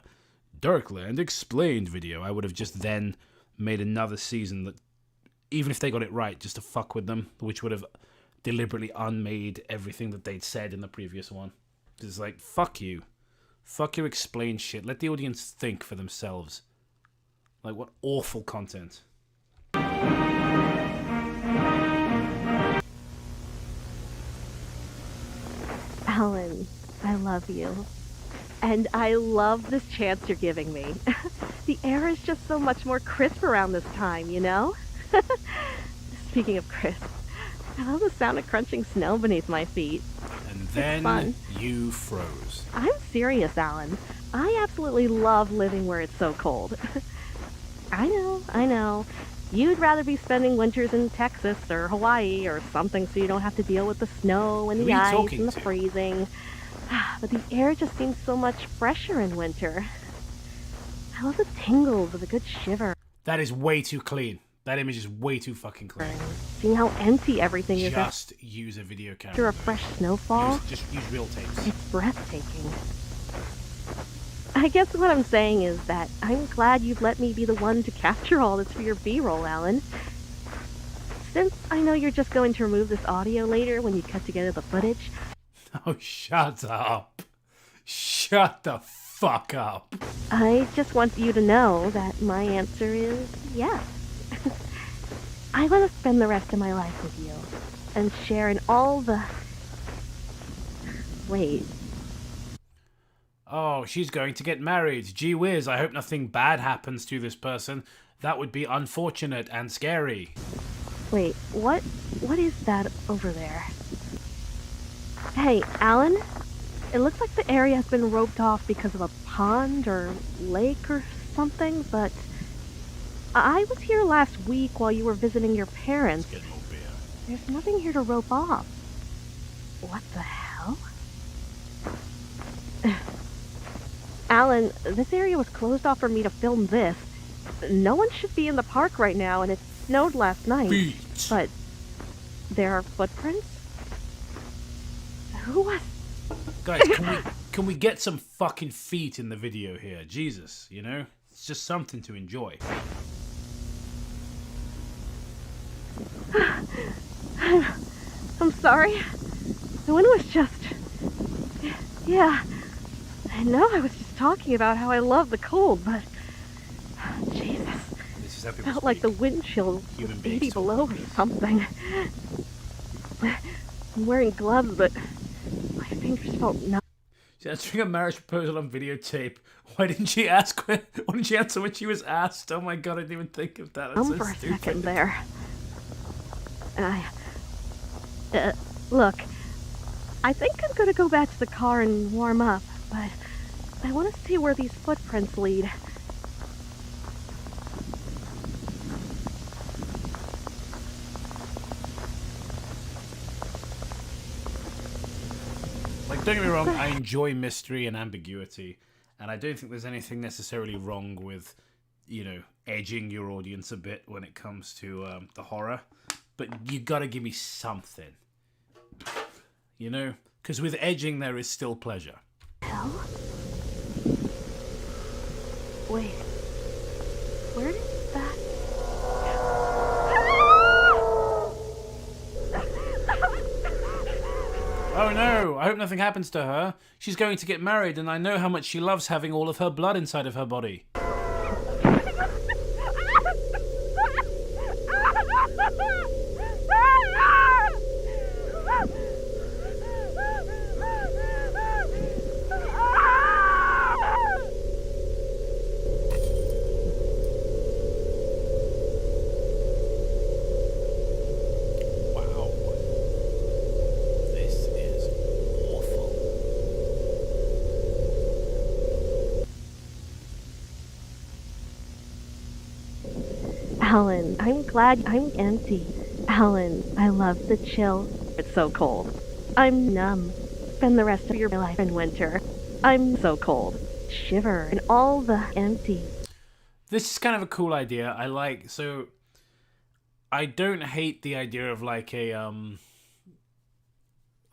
Darkland Explained video. I would have just then made another season that, even if they got it right, just to fuck with them, which would have deliberately unmade everything that they'd said in the previous one. It's like, fuck you. Fuck your explain shit. Let the audience think for themselves. Like, what awful content. Alan, I love you. And I love this chance you're giving me. The air is just so much more crisp around this time, you know? Speaking of crisp, I love the sound of crunching snow beneath my feet. And then you froze. I'm serious, Alan. I absolutely love living where it's so cold. I know. You'd rather be spending winters in Texas or Hawaii or something so you don't have to deal with the snow and the ice and the freezing. But the air just seems so much fresher in winter. I love the tingles of a good shiver. That is way too clean. That image is way too fucking clean. Seeing how empty everything is. Just use a video camera. After a fresh snowfall. Just use real tapes. It's breathtaking. I guess what I'm saying is that I'm glad you've let me be the one to capture all this for your B-roll, Alan. Since I know you're just going to remove this audio later when you cut together the footage. Oh, shut up. Shut the fuck up. I just want you to know that my answer is yes. I want to spend the rest of my life with you and share in all the... Wait. Oh, she's going to get married. Gee whiz, I hope nothing bad happens to this person. That would be unfortunate and scary. Wait, what is that over there? Hey, Alan? It looks like the area has been roped off because of a pond or lake or something, but I was here last week while you were visiting your parents. Let's get more beer. There's nothing here to rope off. What the hell? Alan, this area was closed off for me to film this. No one should be in the park right now, and it snowed last night. Feet. But there are footprints? Who was... Guys, can we get some fucking feet in the video here? Jesus, you know? It's just something to enjoy. I'm sorry. The wind was just... Yeah. I know I was just talking about how I love the cold, but... Jesus. This is how people Felt speak. like the wind chill was 80 below or something. I'm wearing gloves, but my fingers felt numb. She's answering a marriage proposal on videotape. Why didn't she ask? Why didn't she answer when she was asked? Oh my god, I didn't even think of that. That's so For a stupid. second there. Look, I think I'm gonna go back to the car and warm up, but I want to see where these footprints lead. Like, don't get me wrong, I enjoy mystery and ambiguity, and I don't think there's anything necessarily wrong with, you know, edging your audience a bit when it comes to the horror. But you gotta give me something. You know? Because with edging, there is still pleasure. Hell? Wait. Where did that... Oh no, I hope nothing happens to her. She's going to get married, and I know how much she loves having all of her blood inside of her body. Wow. This is awful. Alan, I'm glad I'm empty. Alan, I love the chill. It's so cold. I'm numb. Spend the rest of your life in winter. I'm so cold. Shiver in all the empty. This is kind of a cool idea. I like, so I don't hate the idea of like a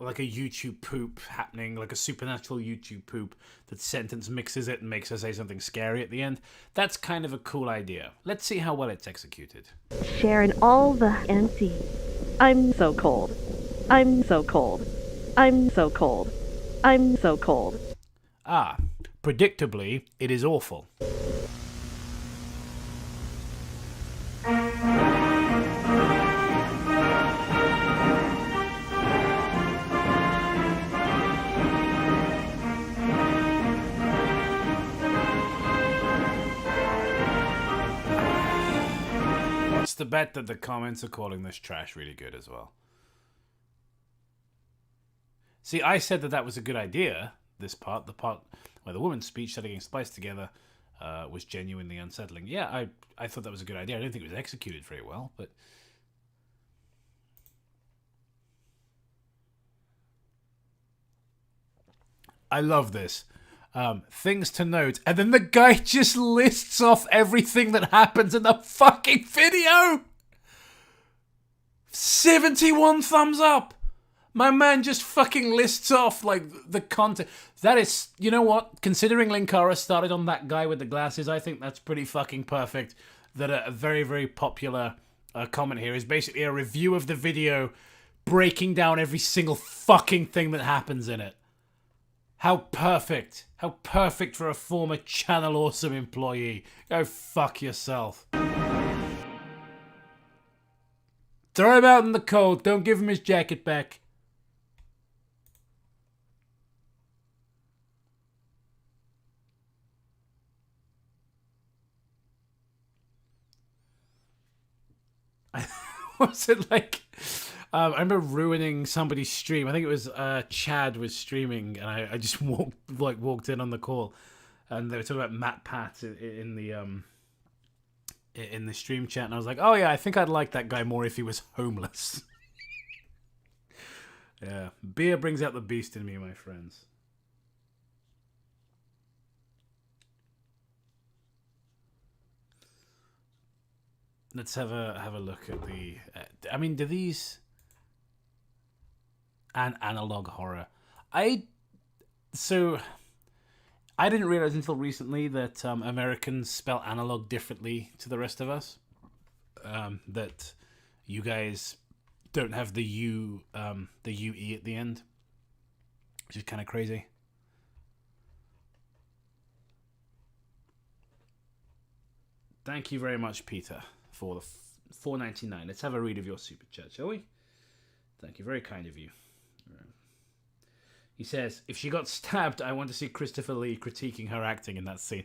YouTube poop happening, like a supernatural YouTube poop that sentence mixes it and makes her say something scary at the end. That's kind of a cool idea. Let's see how well it's executed. Share in all the empty. I'm so cold. I'm so cold. I'm so cold. I'm so cold. Ah, predictably, it is awful. What's the bet that the comments are calling this trash really good as well? See, I said that was a good idea, this part. The part where the woman's speech said getting spliced together was genuinely unsettling. Yeah, I thought that was a good idea. I don't think it was executed very well, but... I love this. Things to note. And then the guy just lists off everything that happens in the fucking video! 71 thumbs up! My man just fucking lists off, like, the content. That is, you know what? Considering Linkara started on that guy with the glasses, I think that's pretty fucking perfect. That a very, very popular comment here is basically a review of the video breaking down every single fucking thing that happens in it. How perfect. How perfect for a former Channel Awesome employee. Go fuck yourself. Throw him out in the cold. Don't give him his jacket back. Was it like... I remember ruining somebody's stream. I think it was Chad was streaming, and I just walked in on the call, and they were talking about Matt Pat in the stream chat, and I was like, oh yeah, I think I'd like that guy more if he was homeless. Yeah, beer brings out the beast in me, my friends. Let's have a look at the. I mean, do these an analog horror? I didn't realize until recently that Americans spell analog differently to the rest of us. That you guys don't have the UE at the end, which is kind of crazy. Thank you very much, Peter, for the $4.99. Let's have a read of your super chat, shall we? Thank you, very kind of you. He says, if she got stabbed, I want to see Christopher Lee critiquing her acting in that scene.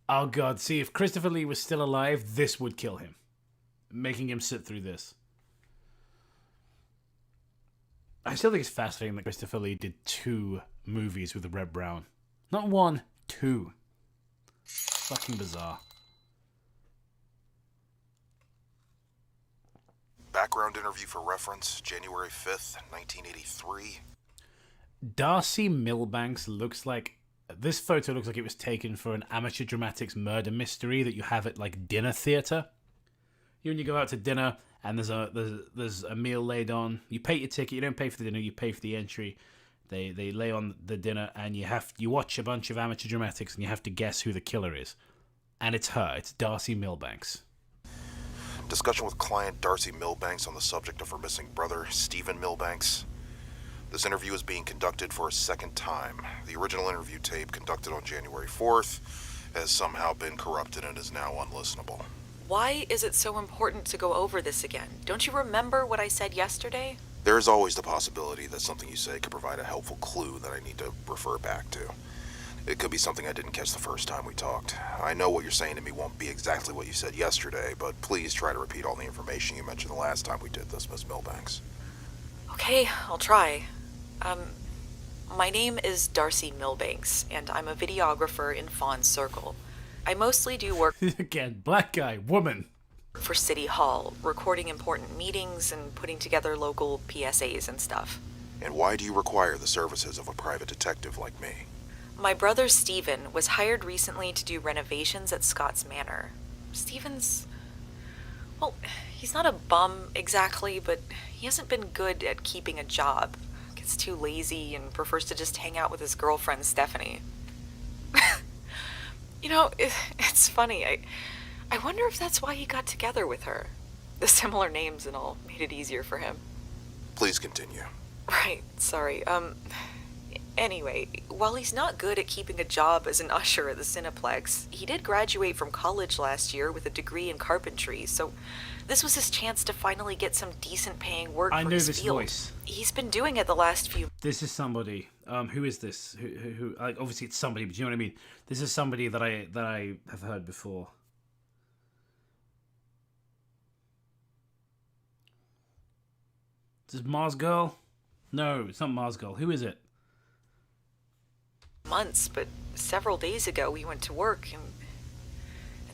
Oh god, see, if Christopher Lee was still alive, this would kill him. Making him sit through this. I still think it's fascinating that Christopher Lee did 2 movies with Red Brown. Not 1, 2. Fucking bizarre. Background interview for reference, January 5th, 1983. Darcy Milbanks looks like... This photo looks like it was taken for an amateur dramatics murder mystery that you have at, like, dinner theatre. When you go out to dinner and there's a meal laid on, you pay your ticket, you don't pay for the dinner, you pay for the entry. They lay on the dinner and you watch a bunch of amateur dramatics and you have to guess who the killer is. And it's her, it's Darcy Milbanks. Discussion with client Darcy Milbanks on the subject of her missing brother, Stephen Milbanks. This interview is being conducted for a second time. The original interview tape, conducted on January 4th, has somehow been corrupted and is now unlistenable. Why is it so important to go over this again? Don't you remember what I said yesterday? There is always the possibility that something you say could provide a helpful clue that I need to refer back to. It could be something I didn't catch the first time we talked. I know what you're saying to me won't be exactly what you said yesterday, but please try to repeat all the information you mentioned the last time we did this, Miss Milbanks. Okay, I'll try. My name is Darcy Milbanks, and I'm a videographer in Fawn's Circle. I mostly do work... Again, black guy, woman. ...for City Hall, recording important meetings and putting together local PSAs and stuff. And why do you require the services of a private detective like me? My brother Stephen was hired recently to do renovations at Scott's Manor. Stephen's... well, he's not a bum exactly, but he hasn't been good at keeping a job. Gets too lazy and prefers to just hang out with his girlfriend Stephanie. You know, it's funny. I wonder if that's why he got together with her. The similar names and all made it easier for him. Please continue. Right, sorry. Anyway, while he's not good at keeping a job as an usher at the Cineplex, he did graduate from college last year with a degree in carpentry, so this was his chance to finally get some decent paying work I for know his this field. voice. He's been doing it the last few... This is somebody. Who is this? Who? Like, obviously it's somebody, but you know what I mean. This is somebody that I have heard before. Is this Mars Girl? No, it's not Mars Girl. Who is it? months, but several days ago he went to work and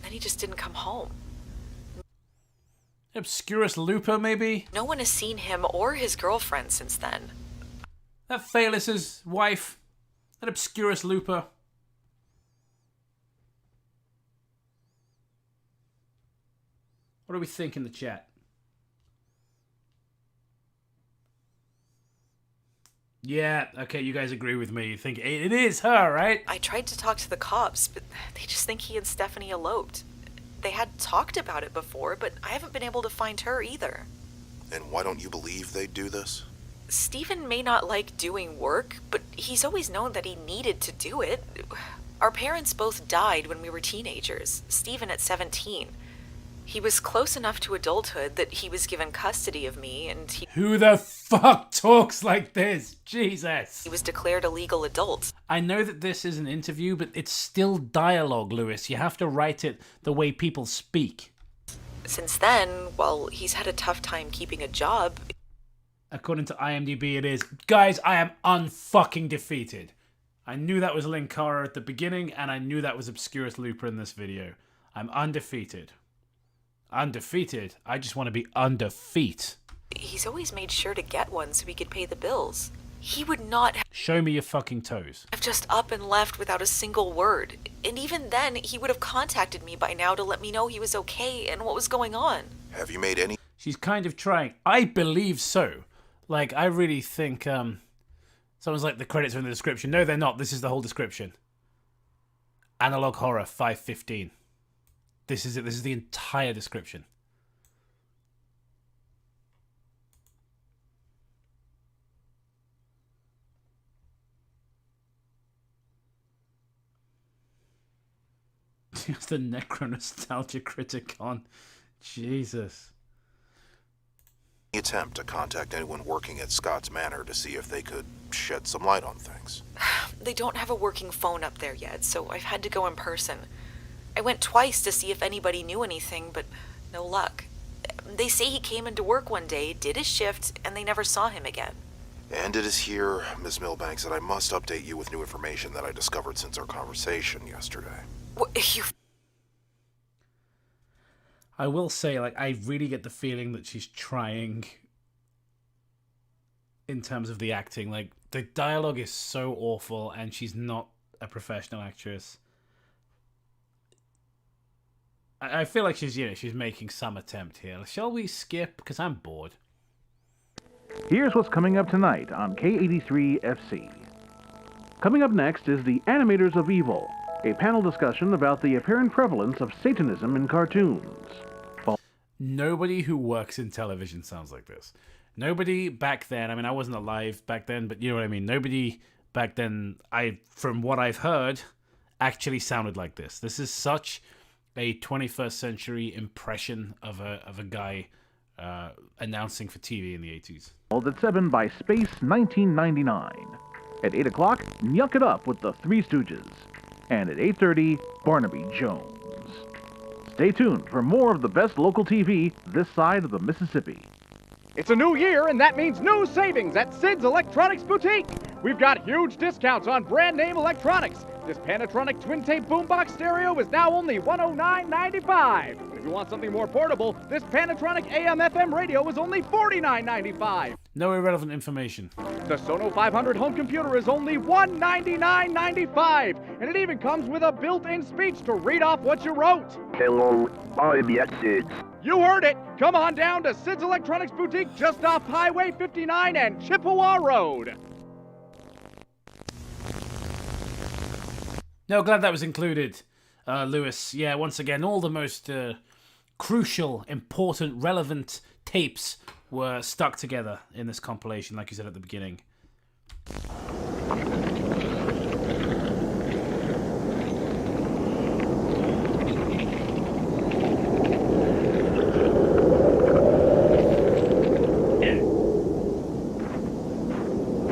then he just didn't come home. Obscurus Looper, maybe? No one has seen him or his girlfriend since then. That Phaelus's wife. That Obscurus Looper. What do we think in the chat? Yeah, okay, you guys agree with me. You think it is her, right? I tried to talk to the cops, but they just think he and Stephanie eloped. They had talked about it before, but I haven't been able to find her either. And why don't you believe they'd do this? Stephen may not like doing work, but he's always known that he needed to do it. Our parents both died when we were teenagers, Stephen at 17. He was close enough to adulthood that he was given custody of me, and Who the fuck talks like this? Jesus. He was declared a legal adult. I know that this is an interview, but it's still dialogue, Lewis. You have to write it the way people speak. Since then, while he's had a tough time keeping a job... According to IMDb, it is. Guys, I am unfucking defeated. I knew that was Linkara at the beginning, and I knew that was Obscurus Looper in this video. I'm undefeated. Undefeated? I just want to be undefeat. He's always made sure to get one so he could pay the bills. He would not Show me your fucking toes. have just up and left without a single word. And even then, he would have contacted me by now to let me know he was okay and what was going on. Have you made any... She's kind of trying. I believe so. Like, I really think, someone's like, the credits are in the description. No, they're not. This is the whole description. Analog Horror 515. This is it. This is the entire description. Just the Necro Nostalgia Criticon. Jesus. attempt to contact anyone working at Scott's Manor to see if they could shed some light on things? They don't have a working phone up there yet, so I've had to go in person. I went twice to see if anybody knew anything, but no luck. They say he came into work one day, did his shift, and they never saw him again. And it is here, Miss Milbanks, that I must update you with new information that I discovered since our conversation yesterday. What, you... I will say, like, I really get the feeling that she's trying in terms of the acting. Like, the dialogue is so awful, and she's not a professional actress. I feel like she's, she's making some attempt here. Shall we skip? Because I'm bored. Here's what's coming up tonight on K83FC. Coming up next is The Animators of Evil, a panel discussion about the apparent prevalence of Satanism in cartoons. Nobody who works in television sounds like this. Nobody back then, I mean, I wasn't alive back then, but you know what I mean. Nobody back then, from what I've heard, actually sounded like this. This is such a 21st century impression of a guy announcing for TV in the 80s. At 7 by Space 1999. At 8 o'clock, Yuck It Up with the Three Stooges. And at 8:30, Barnaby Jones. Stay tuned for more of the best local TV this side of the Mississippi. It's a new year, and that means new savings at Sid's Electronics Boutique. We've got huge discounts on brand name electronics. This Panatronic twin-tape boombox stereo is now only $109.95. But if you want something more portable, this Panatronic AM/FM radio is only $49.95. No irrelevant information. The Sono 500 home computer is only $199.95, and it even comes with a built-in speech to read off what you wrote. Hello, I'm Sid. You heard it. Come on down to Sid's Electronics Boutique just off Highway 59 and Chippewa Road. No, glad that was included, Lewis. Yeah, once again, all the most crucial, important, relevant tapes were stuck together in this compilation, like you said at the beginning.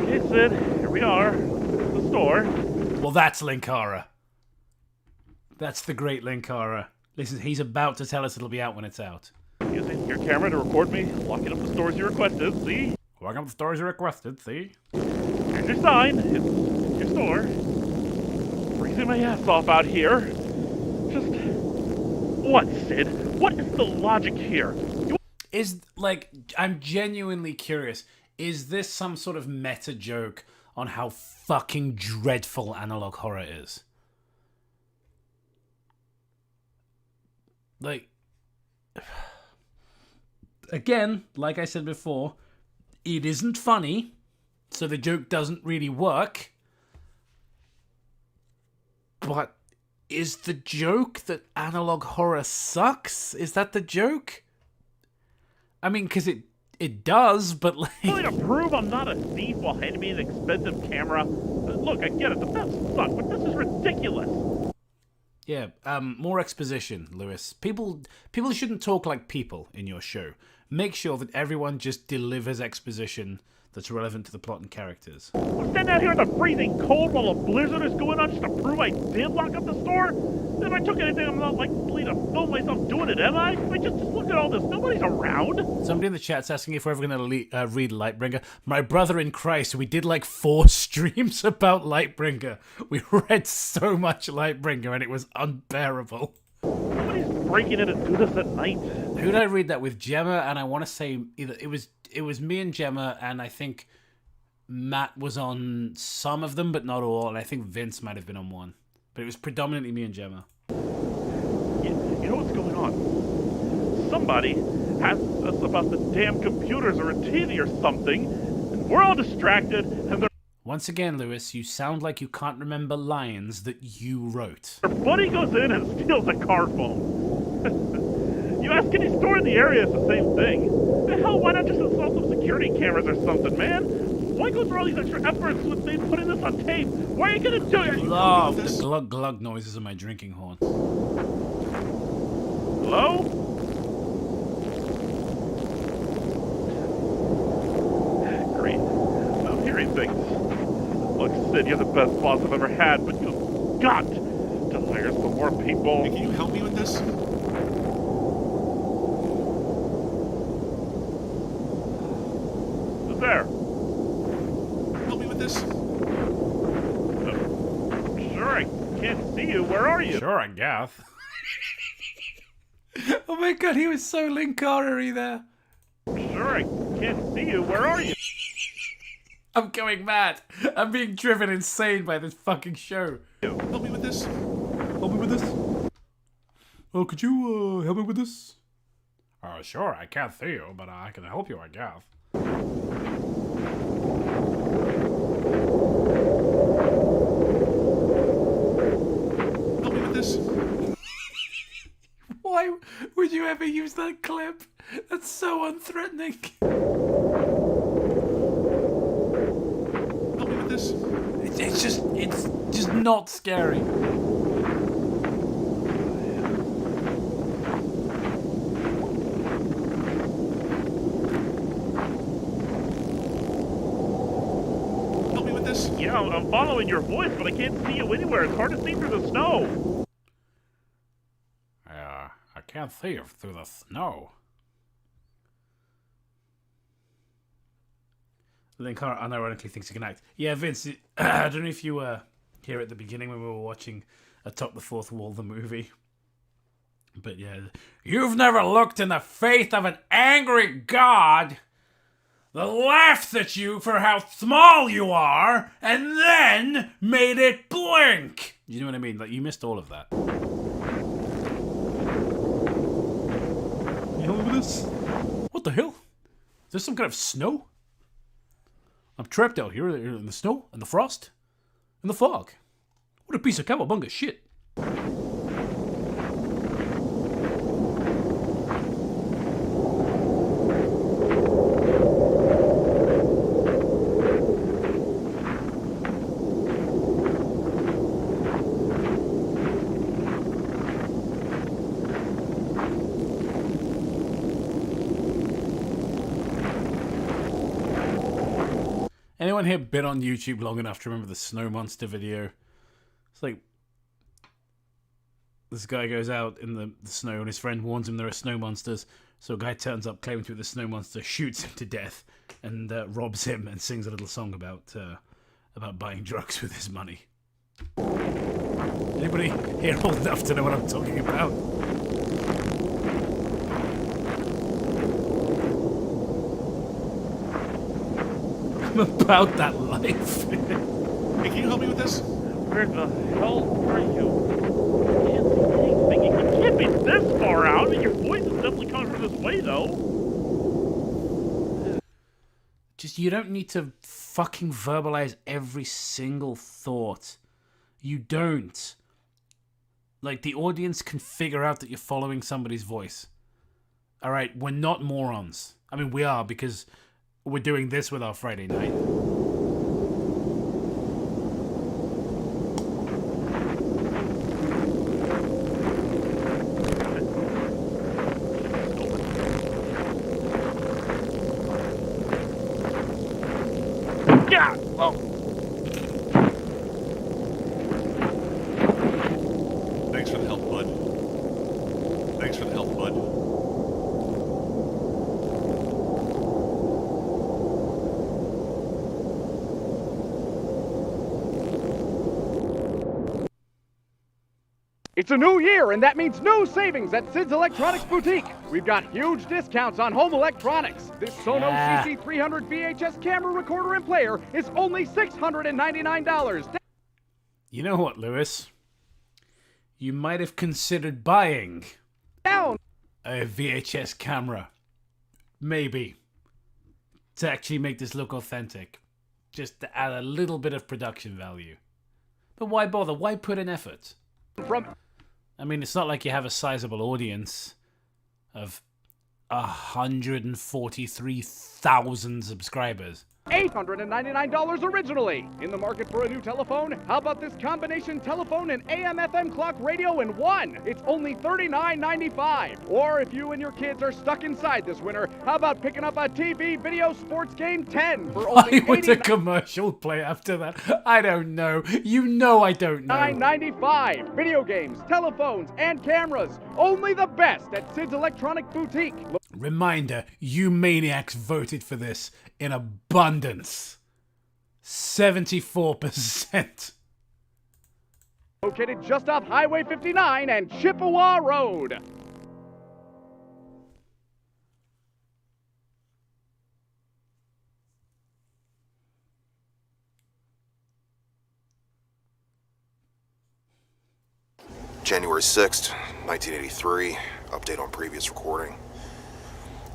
Hey, Sid, here we are. The store. Well, that's Linkara. That's the great Linkara. Listen, he's about to tell us it'll be out when it's out. Using your camera to record me, locking up the stores you requested, see? Locking up the stores you requested, see? Here's your sign. It's your store. Freezing my ass off out here. Just... What, Sid? What is the logic here? I'm genuinely curious. Is this some sort of meta joke on how fucking dreadful analog horror is? Like... Again, like I said before, it isn't funny, so the joke doesn't really work. But is the joke that analog horror sucks? Is that the joke? I mean, because it does, but like... Really to prove I'm not a thief while handing me an expensive camera? Look, I get it, the thefts suck, but this is ridiculous. Yeah, more exposition, Lewis. People shouldn't talk like people in your show. Make sure that everyone just delivers exposition that's relevant to the plot and characters. I'm standing out here in the freezing cold while a blizzard is going on just to prove I did lock up the store? If I took anything, I'm not likely to film myself doing it, am I? I mean, just look at all this. Nobody's around. Somebody in the chat's asking if we're ever going to read Lightbringer. My brother in Christ, we did like 4 streams about Lightbringer. We read so much Lightbringer and it was unbearable. Nobody's breaking in to do this at night. Who did I read that with? Gemma, and I want to say either it was me and Gemma, and I think Matt was on some of them, but not all, and I think Vince might have been on one. But it was predominantly me and Gemma. You know what's going on? Somebody asked us about the damn computers or a TV or something, and we're all distracted, and their Once again, Lewis, you sound like you can't remember lines that you wrote. buddy goes in and steals a car phone. You ask any store in the area, it's the same thing. The hell, why not just install some security cameras or something, man? Why go through all these extra efforts with me putting this on tape? Why are you gonna do it? Love the glug glug noises of my drinking horn. Hello? Great. I'm hearing things. Look, Sid, you're the best boss I've ever had, but you've got to hire some more people. Can you help me with this? Who's there? Help me with this? Sure, I can't see you. Where are you? Sure, I guess. Oh my god, he was so Linkara-y there. Sure, I can't see you. Where are you? I'm going mad. I'm being driven insane by this fucking show. Help me with this? Help me with this? Oh, could you help me with this? Sure, I can't see you, but I can help you, I guess. Help me with this? Why would you ever use that clip? That's so unthreatening. Help me with this? It's just not scary. Help me with this? Yeah, I'm following your voice, but I can't see you anywhere. It's hard to see through the snow. I can't see you through the snow. Linkara unironically thinks he can act. Yeah, Vince, I don't know if you were here at the beginning when we were watching Atop the Fourth Wall, the movie. But yeah, you've never looked in the face of an angry god that laughs at you for how small you are and then made it blink. You know what I mean? Like, you missed all of that. You help me with this? What the hell? Is there some kind of snow? I'm trapped out here in the snow, and the frost, and the fog. What a piece of cowabunga shit. Anyone here been on YouTube long enough to remember the snow monster video? It's like this guy goes out in the snow and his friend warns him there are snow monsters. So a guy turns up claiming to be the snow monster, shoots him to death, and robs him and sings a little song about buying drugs with his money. Anybody here old enough to know what I'm talking about? I'm about that life. Hey, can you help me with this? Where the hell are you? I can't see anything. You can't be this far out. I mean, your voice is definitely coming from this way, though. Just, you don't need to fucking verbalize every single thought. You don't. Like, the audience can figure out that you're following somebody's voice. Alright, we're not morons. I mean, we are, because we're doing this with our Friday night. Yeah! Oh! Thanks for the help, bud. Thanks for the help, bud. It's a new year, and that means new savings at Sid's Electronics Boutique. We've got huge discounts on home electronics. This Sonos CC300 VHS camera recorder and player is only $699. You know what, Lewis? you might have considered buying Down! a VHS camera. Maybe. To actually make this look authentic. Just to add a little bit of production value. But why bother? Why put in effort? I mean, it's not like you have a sizable audience of 143,000 subscribers. $899 originally. In the market for a new telephone? How about this combination telephone and AM/FM clock radio in one? It's only $39.95. Or if you and your kids are stuck inside this winter, how about picking up a TV video sports game 10 for only Why would a commercial play after that? I don't know. You know I don't know. $9.95. Video games, telephones, and cameras. Only the best at Sid's Electronic Boutique. Reminder, you maniacs voted for this in abundance. 74%. Located just off Highway 59 and Chippewa Road. January 6th, 1983. Update on previous recording.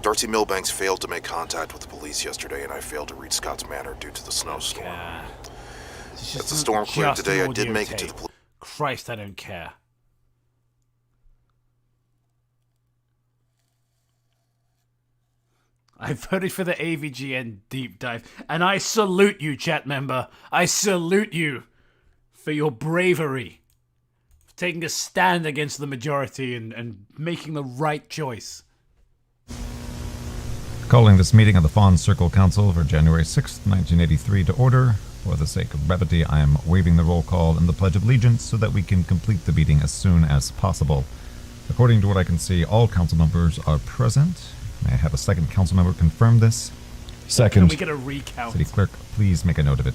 Darcy Milbanks failed to make contact with the police yesterday, and I failed to reach Scott's Manor due to the snowstorm. As the storm cleared today, I did make it to the police. Christ, I don't care. I voted for the AVGN deep dive, and I salute you, chat member. I salute you for your bravery, for taking a stand against the majority and making the right choice. Calling this meeting of the Fawn Circle Council for January 6th, 1983 to order. For the sake of brevity, I am waiving the roll call and the Pledge of Allegiance so that we can complete the meeting as soon as possible. According to what I can see, all council members are present. May I have a second council member confirm this? Second. Can we get a recount? City Clerk, please make a note of it.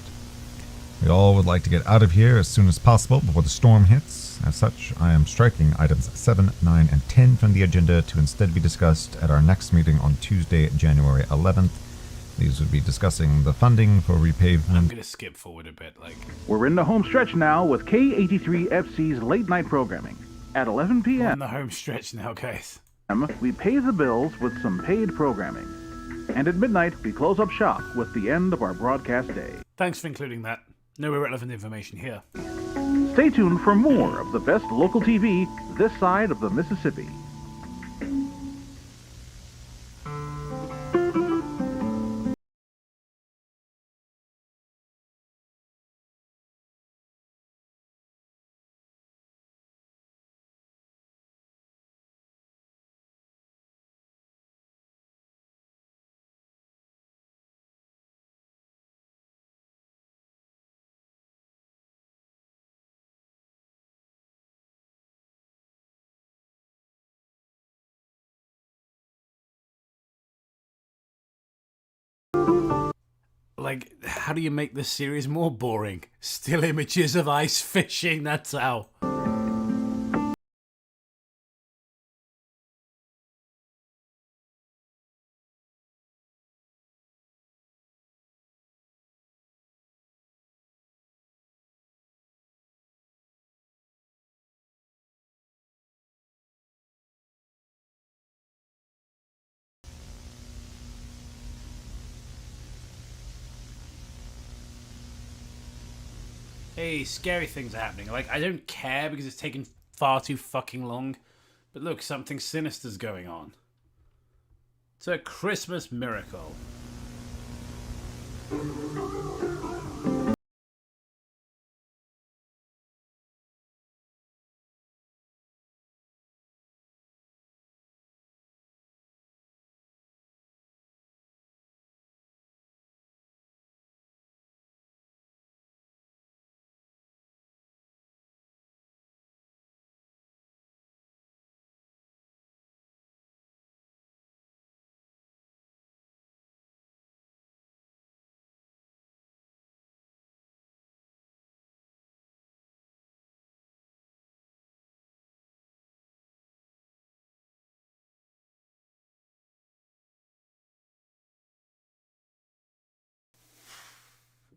We all would like to get out of here as soon as possible before the storm hits. As such, I am striking items 7, 9, and 10 from the agenda to instead be discussed at our next meeting on Tuesday, January 11th. These would be discussing the funding for repavement. I'm going to skip forward a bit. We're in the home stretch now with K83FC's late night programming. At 11 p.m. We're in the home stretch now, guys. We pay the bills with some paid programming. And at midnight, we close up shop with the end of our broadcast day. Thanks for including that. No irrelevant information here. Stay tuned for more of the best local TV this side of the Mississippi. How do you make this series more boring? Still images of ice fishing, that's how. Hey, scary things are happening. I don't care because it's taken far too fucking long. But look, something sinister's going on. It's a Christmas miracle.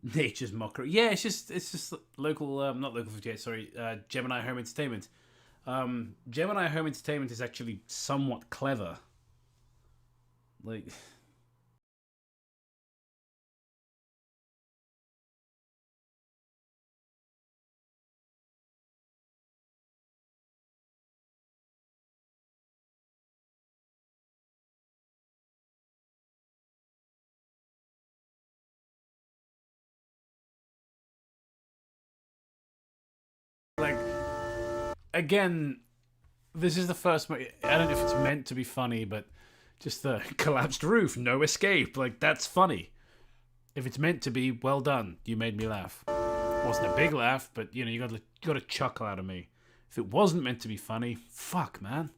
Nature's mockery. Yeah, it's just local, not local 58, sorry, Gemini Home Entertainment. Gemini Home Entertainment is actually somewhat clever. Like... Like, again, this is the first... I don't know if it's meant to be funny, but just the collapsed roof, no escape. Like, that's funny. If it's meant to be, well done. You made me laugh. It wasn't a big laugh, but, you know, you got a chuckle out of me. If it wasn't meant to be funny, fuck, man.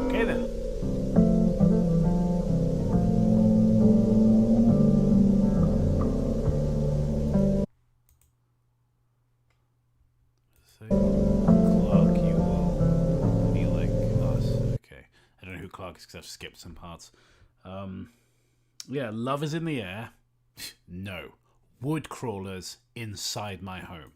Okay, then. So, Clark, you will be like us. Okay. I don't know who Clark is because I've skipped some parts. Yeah, love is in the air. No. Wood crawlers inside my home.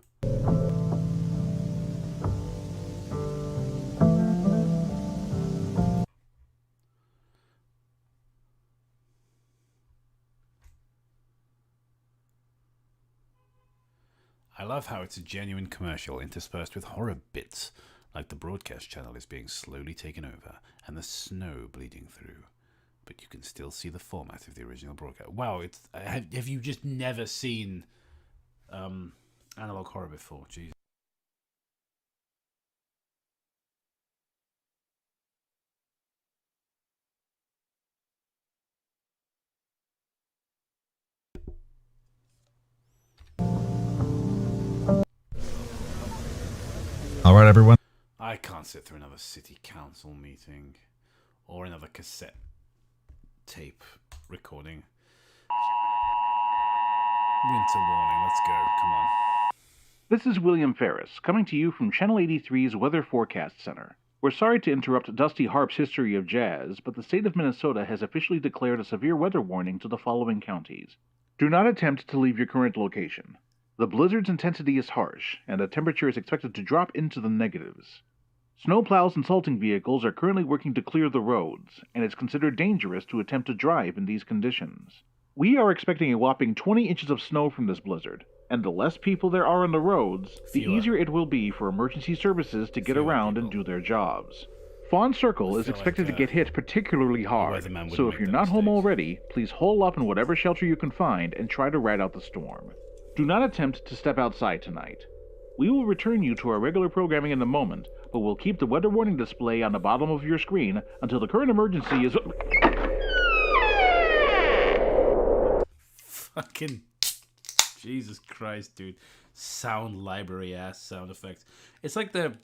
I love how it's a genuine commercial interspersed with horror bits, like the broadcast channel is being slowly taken over and the snow bleeding through. But you can still see the format of the original broadcast. Wow, it's have you just never seen analog horror before? Jeez. All right, everyone. I can't sit through another city council meeting or another cassette tape recording. Winter warning, let's go, come on. This is William Ferris, coming to you from Channel 83's Weather Forecast Center. We're sorry to interrupt Dusty Harp's history of jazz, but the state of Minnesota has officially declared a severe weather warning to the following counties. Do not attempt to leave your current location. The blizzard's intensity is harsh, and the temperature is expected to drop into the negatives. Snowplows and salting vehicles are currently working to clear the roads, and it's considered dangerous to attempt to drive in these conditions. We are expecting a whopping 20 inches of snow from this blizzard, and the less people there are on the roads, the easier it will be for emergency services to get around and do their jobs. Fawn Circle is expected to get hit particularly hard, so if you're not home already, please hole up in whatever shelter you can find and try to ride out the storm. Do not attempt to step outside tonight. We will return you to our regular programming in a moment, but we'll keep the weather warning display on the bottom of your screen until the current emergency is... Fucking Jesus Christ, dude. Sound library ass sound effects. It's like the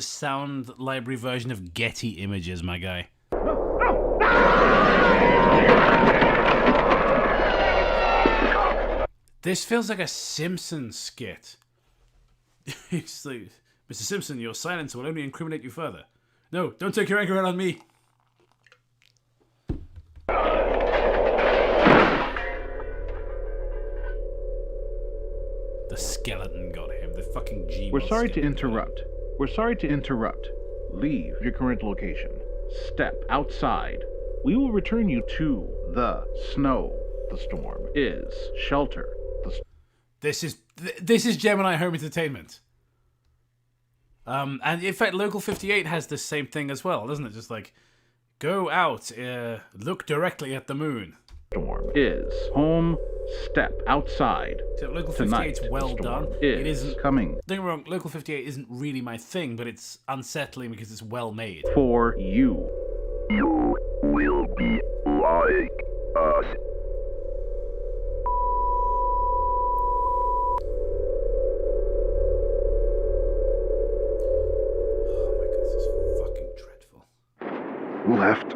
sound library version of Getty Images, my guy. This feels like a Simpsons skit. It's like, Mr. Simpson, your silence will only incriminate you further. No, don't take your anger out on me. The skeleton got him. The fucking G. We're sorry to interrupt. We're sorry to interrupt. Leave your current location. Step outside. We will return you to the snow. The storm is shelter. This is Gemini Home Entertainment. And in fact, Local 58 has the same thing as well, doesn't it? Just like, go out, look directly at the moon. Storm is home Step outside. So Local Tonight, 58's well the done. storm It is isn't coming. Don't get me wrong, Local 58 isn't really my thing, but it's unsettling because it's well made. For you. You will be like us. Left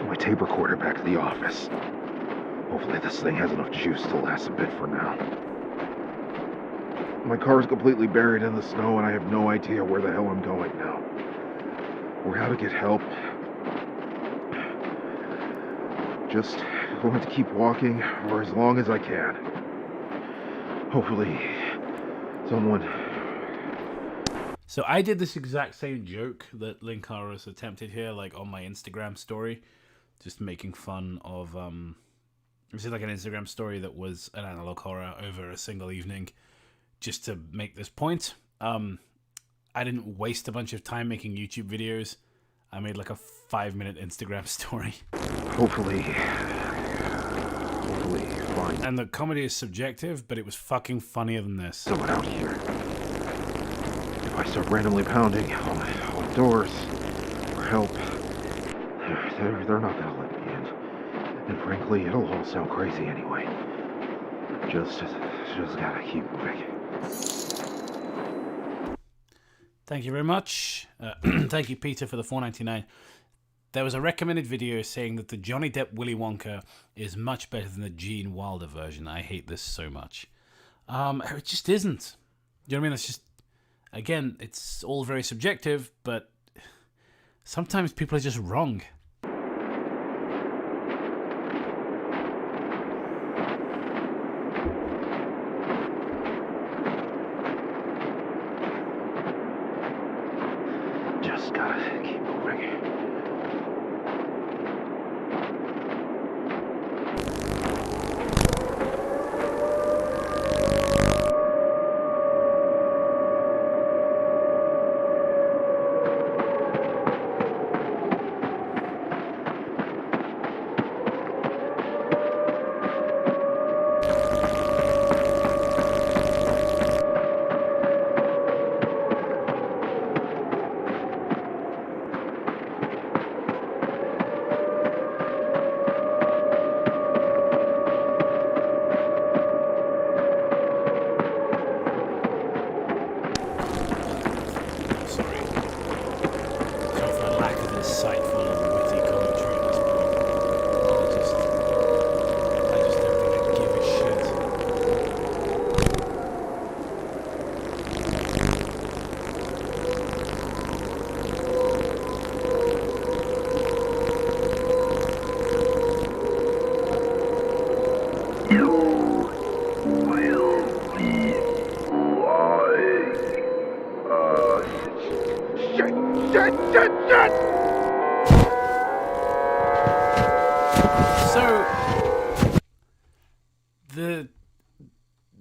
my tape recorder back at the office. Hopefully this thing has enough juice to last a bit for now. My car is completely buried in the snow and I have no idea where the hell I'm going now. Or how to get help. Just going to keep walking for as long as I can. Hopefully someone... So I did this exact same joke that Linkaris attempted here, like on my Instagram story, just making fun of this is like an Instagram story that was an analog horror over a single evening, just to make this point. I didn't waste a bunch of time making YouTube videos. I made like a 5-minute Instagram story. Hopefully fine. And the comedy is subjective, but it was fucking funnier than this. Someone out here. If I start randomly pounding on doors for help, they're not gonna let me in. And frankly, it'll all sound crazy anyway. Just gotta keep moving. Thank you very much. Thank you, Peter, for the $4.99. There was a recommended video saying that the Johnny Depp Willy Wonka is much better than the Gene Wilder version. I hate this so much. It just isn't. You know what I mean? It's just, again, it's all very subjective, but sometimes people are just wrong. Just gotta keep moving.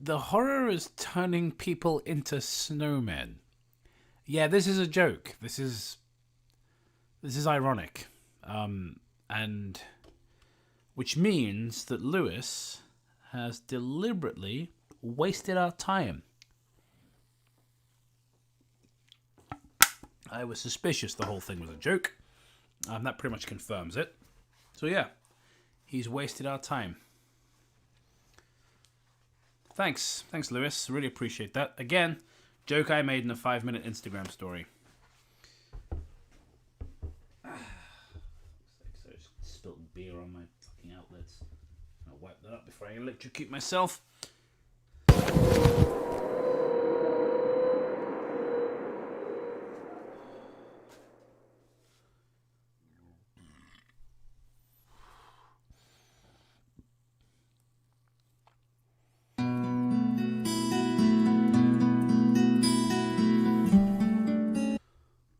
The horror is turning people into snowmen. Yeah, this is a joke. This is ironic. And which means that Lewis has deliberately wasted our time. I was suspicious the whole thing was a joke. That pretty much confirms it. So yeah, he's wasted our time. Thanks, Lewis. Really appreciate that. Again, joke I made in a 5-minute Instagram story. So I just spilled beer on my fucking outlets. I'll wipe that up before I electrocute myself.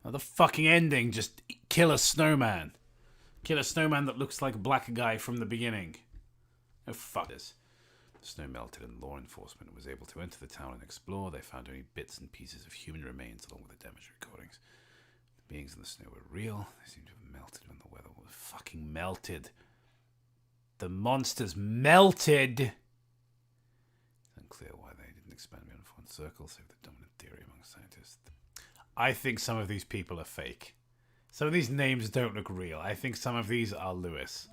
The fucking ending, just kill a snowman. Kill a snowman that looks like a black guy from the beginning. Oh, fuck this. The snow melted and law enforcement was able to enter the town and explore. They found only bits and pieces of human remains along with the damaged recordings. The beings in the snow were real. They seemed to have melted when the weather was fucking melted. The monsters melted! Unclear why they didn't expand beyond foreign circles, save the dominant theory among scientists. I think some of these people are fake. Some of these names don't look real. I think some of these are Lewis.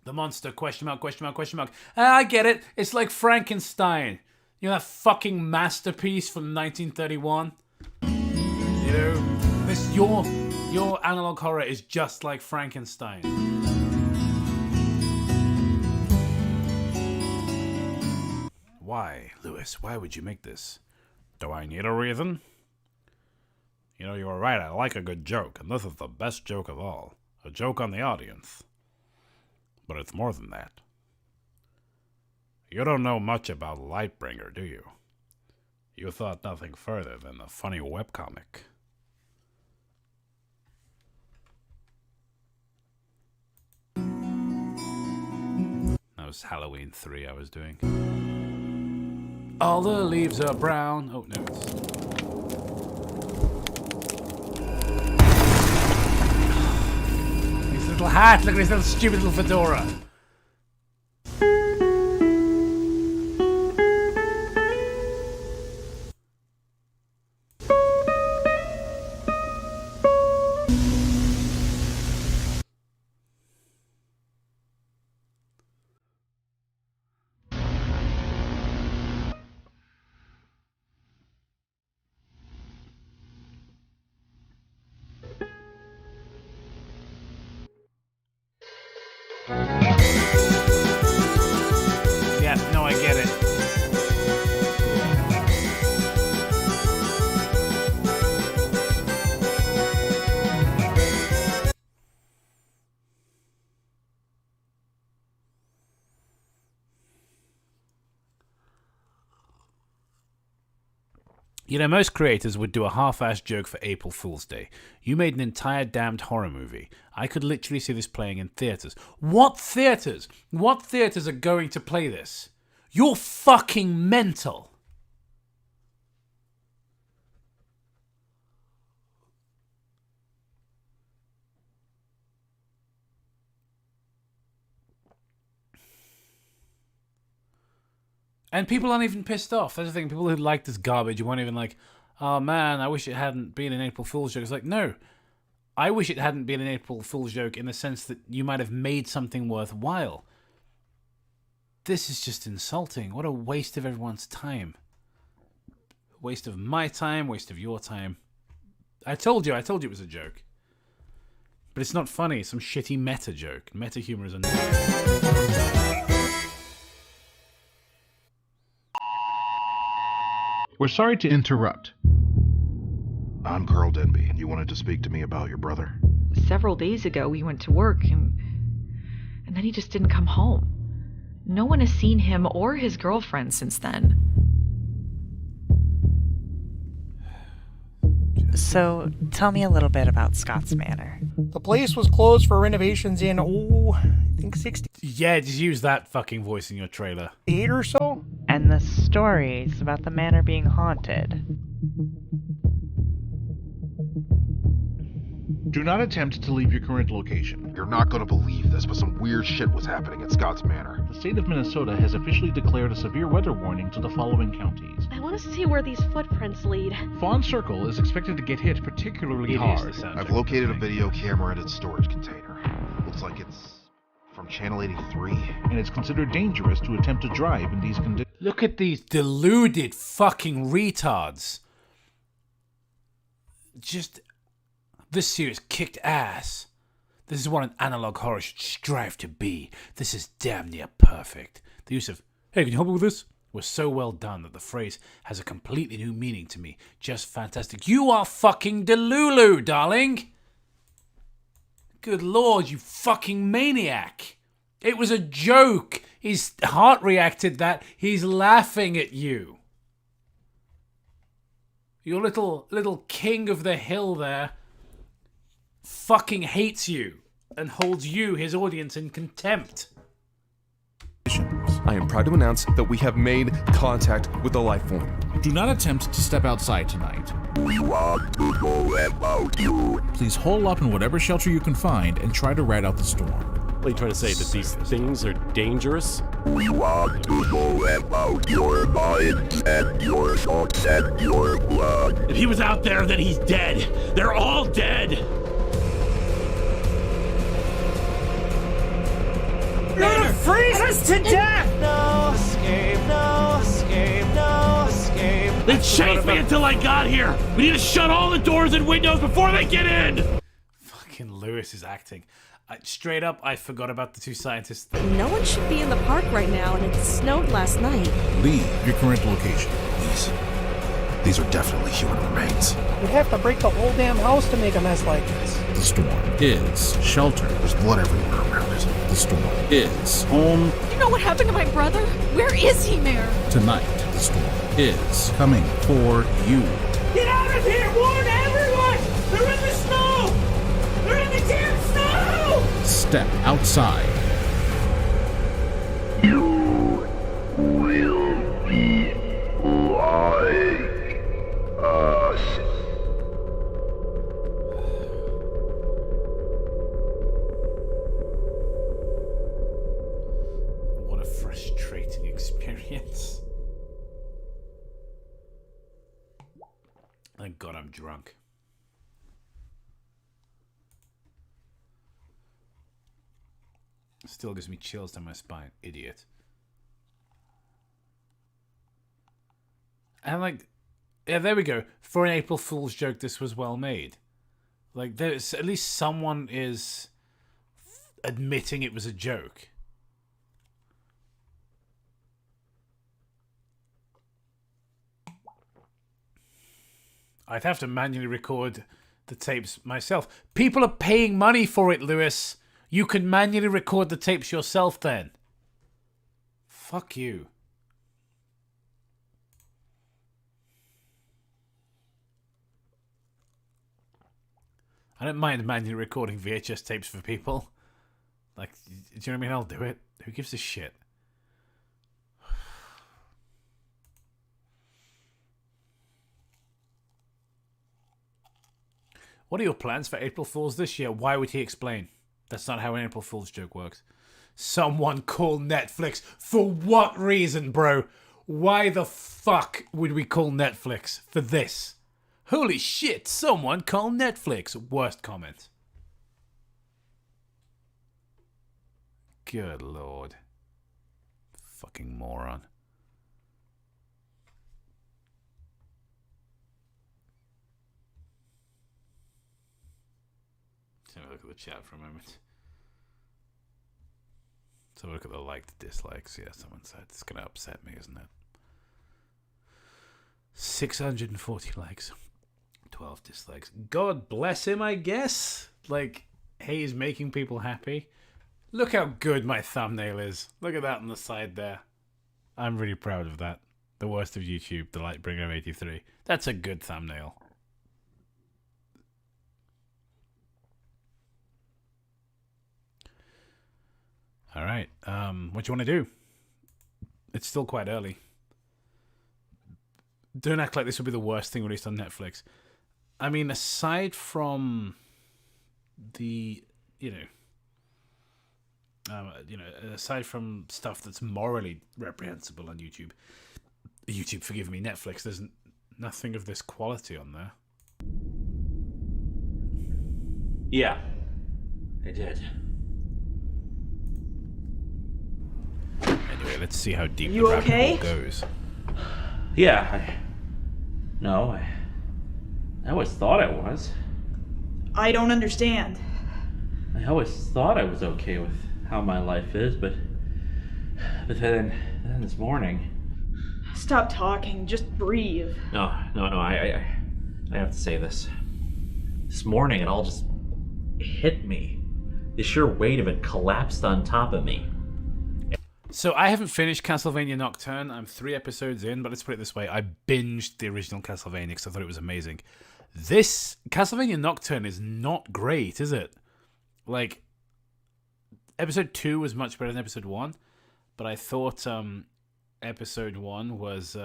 The monster, question mark, question mark, question mark. I get it. It's like Frankenstein. You know that fucking masterpiece from 1931? You know, this your analog horror is just like Frankenstein. Why, Lewis? Why would you make this? Do I need a reason? You know, you're right. I like a good joke, and this is the best joke of all. A joke on the audience. But it's more than that. You don't know much about Lightbringer, do you? You thought nothing further than a funny webcomic. That was Halloween 3 I was doing. All the leaves are brown. Oh, no. His little hat. Look at his little stupid little fedora. Yeah, no, I get it. You know, most creators would do a half-assed joke for April Fool's Day. You made an entire damned horror movie. I could literally see this playing in theaters. What theaters? What theaters are going to play this? You're fucking mental. And people aren't even pissed off. That's the thing. People who like this garbage, you weren't even like, oh man, I wish it hadn't been an April Fool's joke. It's like, no. I wish it hadn't been an April Fool's joke in the sense that you might have made something worthwhile. This is just insulting. What a waste of everyone's time. Waste of my time, waste of your time. I told you it was a joke. But it's not funny. It's some shitty meta joke. Meta humor is annoying. We're sorry to interrupt. I'm Carl Denby. You wanted to speak to me about your brother? Several days ago, we went to work, and then he just didn't come home. No one has seen him or his girlfriend since then. So, tell me a little bit about Scott's Manor. The place was closed for renovations in, I think 60. Yeah, just use that fucking voice in your trailer. 8 or so? And the stories about the manor being haunted. Do not attempt to leave your current location. You're not going to believe this, but some weird shit was happening at Scott's Manor. The state of Minnesota has officially declared a severe weather warning to the following counties. I want to see where these footprints lead. Fawn Circle is expected to get hit particularly hard. I've located a video camera in its storage container. Looks like it's from Channel 83. And it's considered dangerous to attempt to drive in these conditions. Look at these deluded fucking retards. Just... This series kicked ass. This is what an analog horror should strive to be. This is damn near perfect. The use of, hey, can you help me with this? Was so well done that the phrase has a completely new meaning to me. Just fantastic. You are fucking Delulu, darling. Good lord, you fucking maniac. It was a joke. His heart reacted that. He's laughing at you. Your little king of the hill there fucking hates you and holds you, his audience, in contempt. I am proud to announce that we have made contact with the life form. Do not attempt to step outside tonight. We want to know about you. Please hole up in whatever shelter you can find and try to ride out the storm. What are you trying to say, that these things are dangerous? We want to know about your mind and your thoughts and your blood. If he was out there, then he's dead. They're all dead. You're gonna freeze us to death! No escape, no escape, no escape. They chased me until I got here. We need to shut all the doors and windows before they get in. Fucking Lewis is acting. Straight up, I forgot about the two scientists. No one should be in the park right now, and it snowed last night. Leave your current location. These are definitely human remains. You'd have to break the whole damn house to make a mess like this. The storm is shelter. There's blood everywhere around it. The storm is home. You know what happened to my brother? Where is he, Mayor? Tonight, the storm is coming for you. Get out of here! Warn everyone! They're in the snow! They're in the damn snow! Step outside. You will be like us. What a frustrating experience. Thank God I'm drunk. Still gives me chills down my spine, idiot. And like, yeah, there we go. For an April Fool's joke, this was well made. Like, there's at least someone is admitting it was a joke. I'd have to manually record the tapes myself. People are paying money for it, Lewis. You can manually record the tapes yourself then. Fuck you. I don't mind manually recording VHS tapes for people. Like, do you know what I mean? I'll do it. Who gives a shit? What are your plans for April Fool's this year? Why would he explain? That's not how an April Fool's joke works. Someone call Netflix. For what reason, bro? Why the fuck would we call Netflix for this? Holy shit, someone call Netflix. Worst comment. Good lord. Fucking moron. Let's have a look at the chat for a moment. Let's have a look at the liked dislikes. Yeah, someone said it's going to upset me, isn't it? 640 likes. 12 dislikes. God bless him, I guess. Like, hey, he's making people happy. Look how good my thumbnail is. Look at that on the side there. I'm really proud of that. The worst of YouTube, the Lightbringer of 83. That's a good thumbnail. Alright, what do you want to do? It's still quite early. Don't act like this would be the worst thing released on Netflix. I mean, aside from the, aside from stuff that's morally reprehensible on YouTube, forgive me, Netflix, there's nothing of this quality on there. Yeah, I did. Anyway, let's see how deep You the rabbit okay? hole goes. Yeah, I always thought I was. I don't understand. I always thought I was okay with how my life is, but then this morning. Stop talking, just breathe. No, I have to say this. This morning, it all just hit me. The sheer weight of it collapsed on top of me. So I haven't finished Castlevania Nocturne. I'm 3 episodes in, but let's put it this way. I binged the original Castlevania because I thought it was amazing. This Castlevania Nocturne is not great, is it? Like, episode 2 was much better than episode 1, but I thought episode 1 was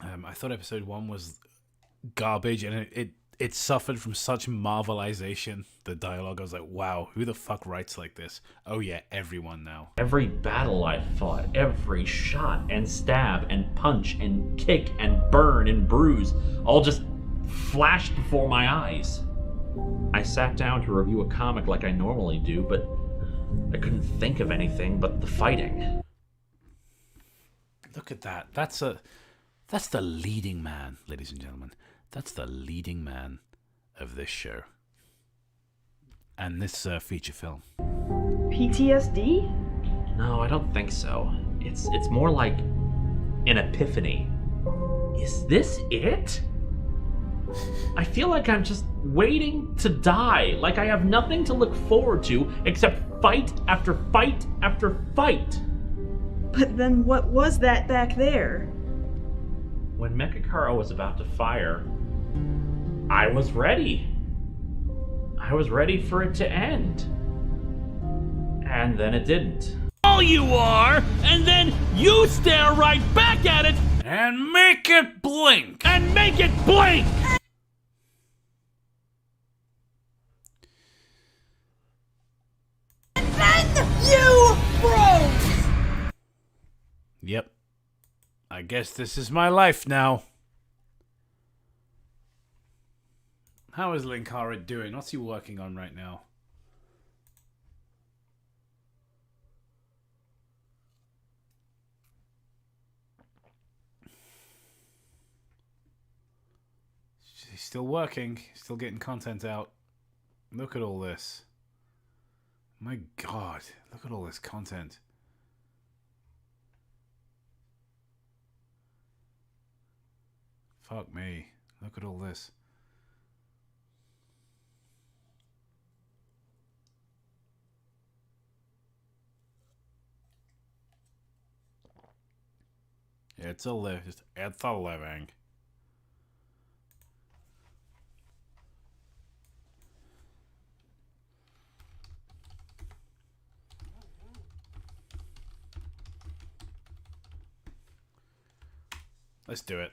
I thought episode 1 was garbage, and it suffered from such marvelization. The dialogue, I was like, wow, who the fuck writes like this? Oh yeah, everyone now. Every battle I fought, every shot and stab and punch and kick and burn and bruise, all just flashed before my eyes. I sat down to review a comic like I normally do, but I couldn't think of anything but the fighting. Look at that. That's the leading man, ladies and gentlemen. That's the leading man of this show. And this feature film. PTSD? No, I don't think so. It's more like an epiphany. Is this it? I feel like I'm just waiting to die, like I have nothing to look forward to except fight after fight after fight. But then what was that back there? When Mechakaro was about to fire, I was ready. I was ready for it to end. And then it didn't. All you are, and then you stare right back at it and make it blink. And make it blink! You froze! Yep. I guess this is my life now. How is Linkara doing? What's he working on right now? He's still working. Still getting content out. Look at all this. My God. Look at all this content. Fuck me. Look at all this. It's a living. Let's do it.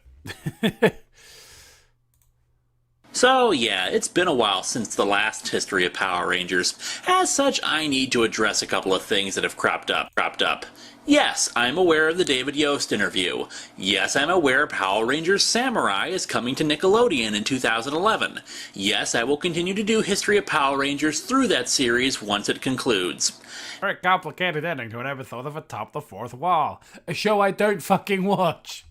So yeah, it's been a while since the last History of Power Rangers. As such, I need to address a couple of things that have cropped up. Yes, I'm aware of the David Yost interview. Yes, I'm aware Power Rangers Samurai is coming to Nickelodeon in 2011. Yes, I will continue to do History of Power Rangers through that series once it concludes. Very complicated ending to an episode of Atop the Fourth Wall. A show I don't fucking watch.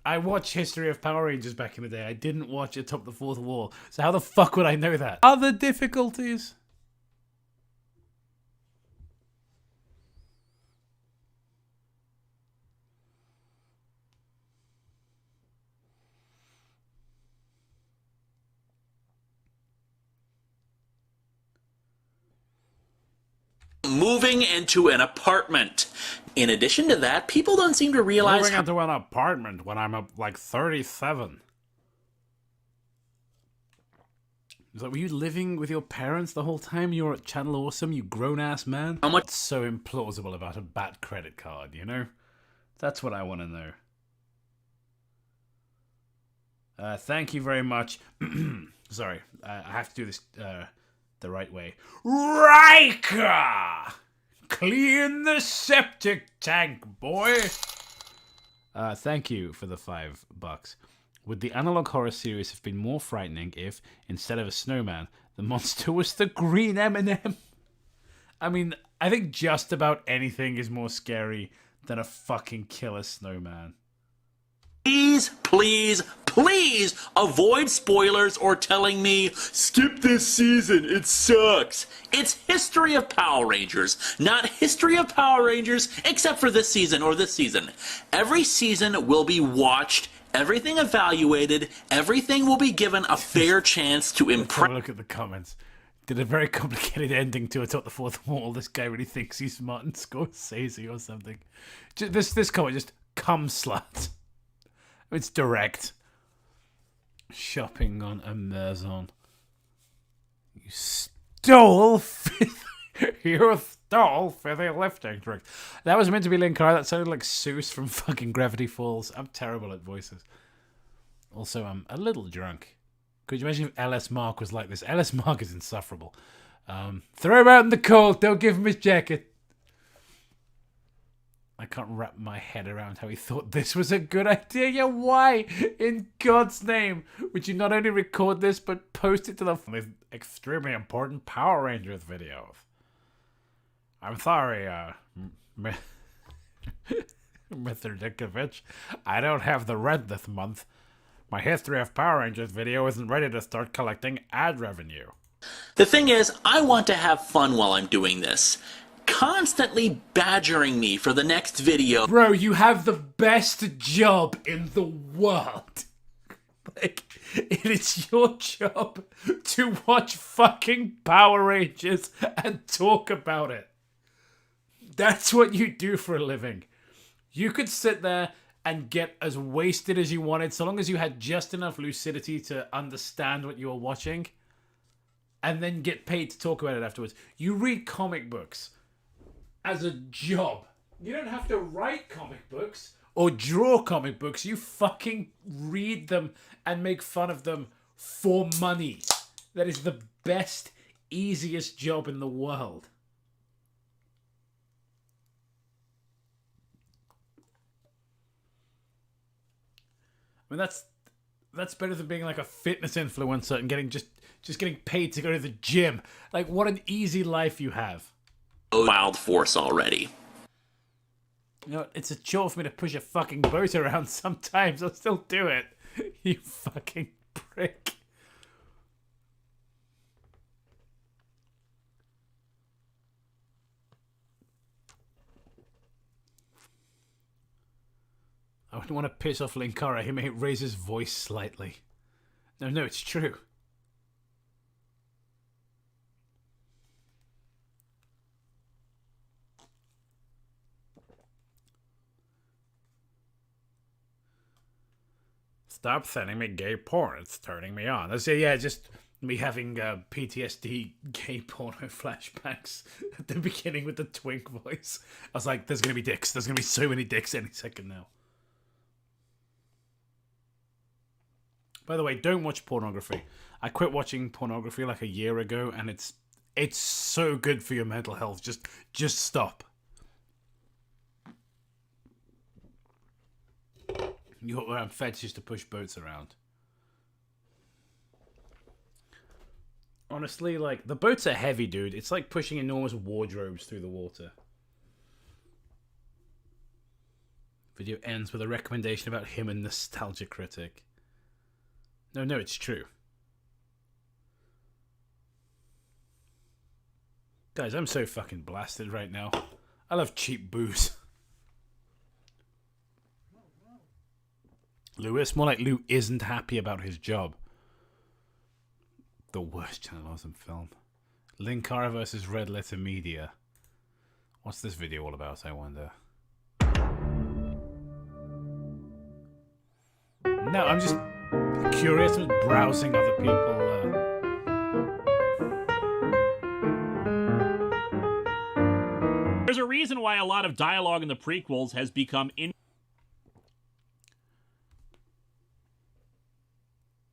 I watched History of Power Rangers back in the day. I didn't watch Atop the Fourth Wall. So how the fuck would I know that? Other difficulties? Moving into an apartment. In addition to that, people don't seem to realize Moving into an apartment when I'm like 37. Is that, were you living with your parents the whole time you were at Channel Awesome, you grown-ass man? How much? What's so implausible about a bad credit card, you know? That's what I want to know. Thank you very much. Sorry, I have to do this the right way. Riker! Clean the septic tank, boy! Thank you for the $5. Would the analog horror series have been more frightening if, instead of a snowman, the monster was the green M&M? I mean, I think just about anything is more scary than a fucking killer snowman. Please, please, please avoid spoilers or telling me, skip this season, it sucks. It's History of Power Rangers, not History of Power Rangers except for this season or this season. Every season will be watched, everything evaluated, everything will be given a fair chance to impress. Look at the comments. Did a very complicated ending to Atop the Fourth Wall. This guy really thinks he's Martin Scorsese or something. This comment just cum slut. It's direct. Shopping on Amazon. You stole your stall for the lifting trick. That was meant to be Linkara. That sounded like Seuss from fucking Gravity Falls. I'm terrible at voices. Also, I'm a little drunk. Could you imagine if LS Mark was like this? LS Mark is insufferable. Throw him out in the cold. Don't give him his jacket. I can't wrap my head around how he thought this was a good idea. Yeah, why? In God's name would you not only record this, but post it to the with extremely important Power Rangers videos? I'm sorry, Mr. Dickovich. I don't have the rent this month. My History of Power Rangers video isn't ready to start collecting ad revenue. The thing is, I want to have fun while I'm doing this. Constantly badgering me for the next video. Bro, you have the best job in the world. Like, it is your job to watch fucking Power Rangers and talk about it. That's what you do for a living. You could sit there and get as wasted as you wanted, so long as you had just enough lucidity to understand what you were watching, and then get paid to talk about it afterwards. You read comic books as a job. You don't have to write comic books or draw comic books. You fucking read them and make fun of them for money. That is the best, easiest job in the world. I mean, that's better than being like a fitness influencer and getting just getting paid to go to the gym. Like, what an easy life you have. Wild force already. You know, it's a chore for me to push a fucking boat around sometimes. I'll still do it. You fucking prick. I wouldn't want to piss off Linkara. He may raise his voice slightly. No, it's true. Stop sending me gay porn. It's turning me on. I say, yeah, just me having PTSD gay porno flashbacks at the beginning with the twink voice. I was like, there's going to be dicks. There's going to be so many dicks any second now. By the way, don't watch pornography. I quit watching pornography like a year ago, and it's so good for your mental health. Just stop. Your feds used to push boats around. Honestly, like, the boats are heavy, dude. It's like pushing enormous wardrobes through the water. Video ends with a recommendation about him and Nostalgia Critic. No, it's true. Guys, I'm so fucking blasted right now. I love cheap booze. Lewis? More like Lou isn't happy about his job. The worst journalism film. Linkara versus Red Letter Media. What's this video all about, I wonder? No, I'm just curious with browsing other people. There's a reason why a lot of dialogue in the prequels has become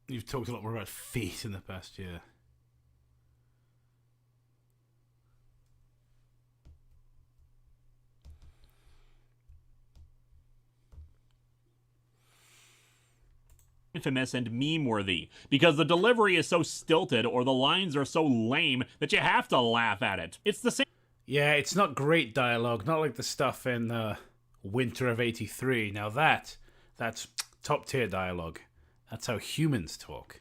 You've talked a lot more about feet in the past year. infamous and meme-worthy, because the delivery is so stilted or the lines are so lame that you have to laugh at it. It's the same. Yeah, it's not great dialogue, not like the stuff in Winter of '83. Now that's top-tier dialogue. That's how humans talk.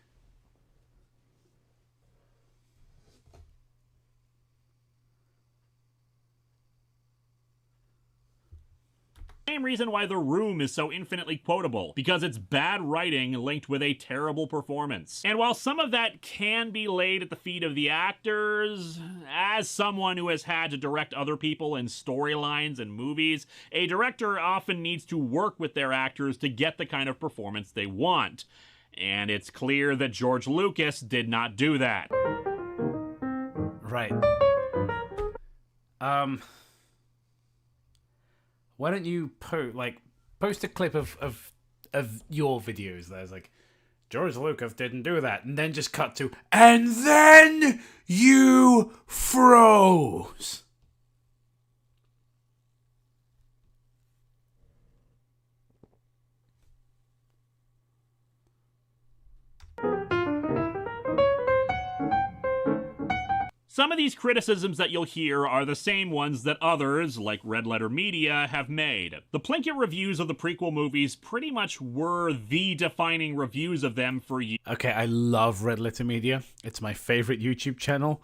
Same reason why The Room is so infinitely quotable, because it's bad writing linked with a terrible performance. And while some of that can be laid at the feet of the actors, as someone who has had to direct other people in storylines and movies, a director often needs to work with their actors to get the kind of performance they want. And it's clear that George Lucas did not do that. Right. Why don't you post a clip of your videos? There's like, George Lucas didn't do that, and then just cut to, and then you froze. Some of these criticisms that you'll hear are the same ones that others, like Red Letter Media, have made. The Plinkett reviews of the prequel movies pretty much were the defining reviews of them for years. Okay, I love Red Letter Media. It's my favorite YouTube channel.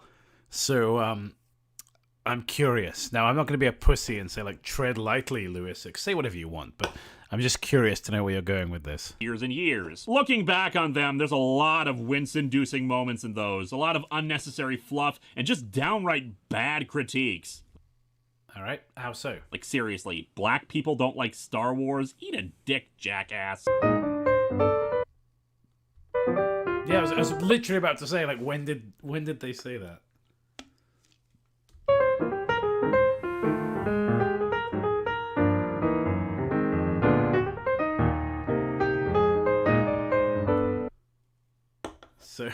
So, I'm curious. Now, I'm not going to be a pussy and say, like, tread lightly, Lewis. Like, say whatever you want, but I'm just curious to know where you're going with this. Years and years. Looking back on them, there's a lot of wince-inducing moments in those, a lot of unnecessary fluff, and just downright bad critiques. Alright, how so? Like, seriously, black people don't like Star Wars? Eat a dick, jackass. Yeah, I was literally about to say, like, when did they say that? So,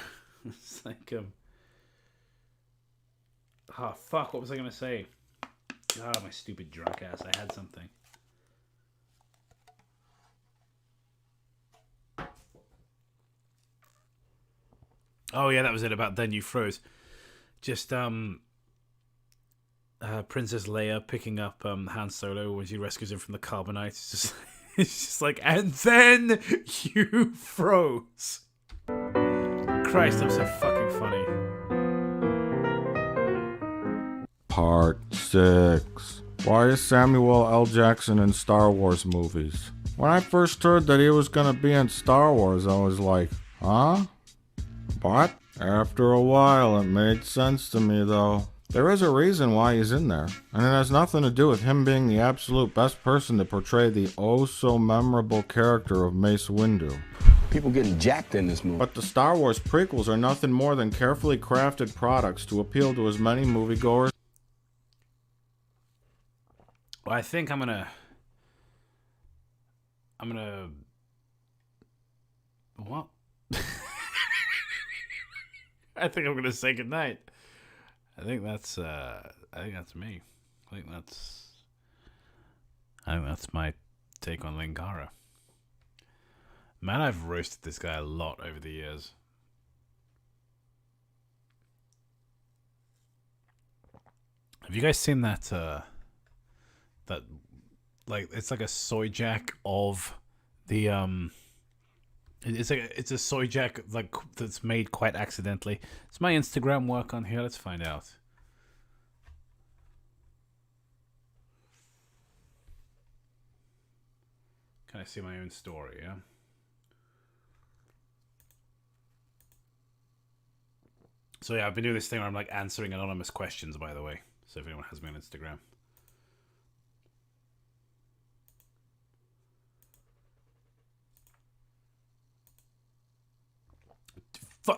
it's like, oh, fuck, what was I going to say? Oh, my stupid drunk ass, I had something. Oh, yeah, that was it, about Then You Froze. Just, Princess Leia picking up, Han Solo when she rescues him from the carbonite. It's just like, and then you froze. Christ, I'm so fucking funny. Part 6. Why is Samuel L. Jackson in Star Wars movies? When I first heard that he was gonna be in Star Wars, I was like, huh? But after a while, it made sense to me, though. There is a reason why he's in there, and it has nothing to do with him being the absolute best person to portray the oh-so-memorable character of Mace Windu. People getting jacked in this movie. But the Star Wars prequels are nothing more than carefully crafted products to appeal to as many moviegoers. Well, I think I'm gonna... What? I think I'm gonna say goodnight. I think that's me. I think that's my take on Linkara. Man, I've roasted this guy a lot over the years. Have you guys seen that like, it's like a soy jack of the it's a soy jack like that's made quite accidentally. Does my Instagram work on here? Let's find out. Can I see my own story? Yeah. So yeah, I've been doing this thing where I'm like answering anonymous questions, by the way. So if anyone has me on Instagram.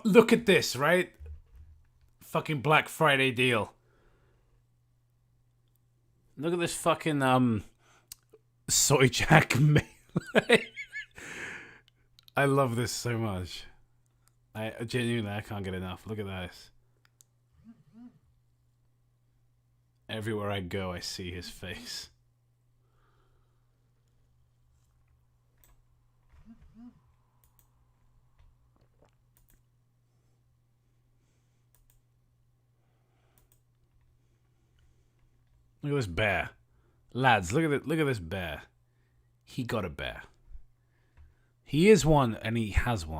Look at this, right? Fucking Black Friday deal. Look at this fucking soy jack melee. I love this so much. I genuinely, I can't get enough. Look at this. Everywhere I go, I see his face. Look at this bear. Lads, look at this bear. He got a bear. He is one and he has one.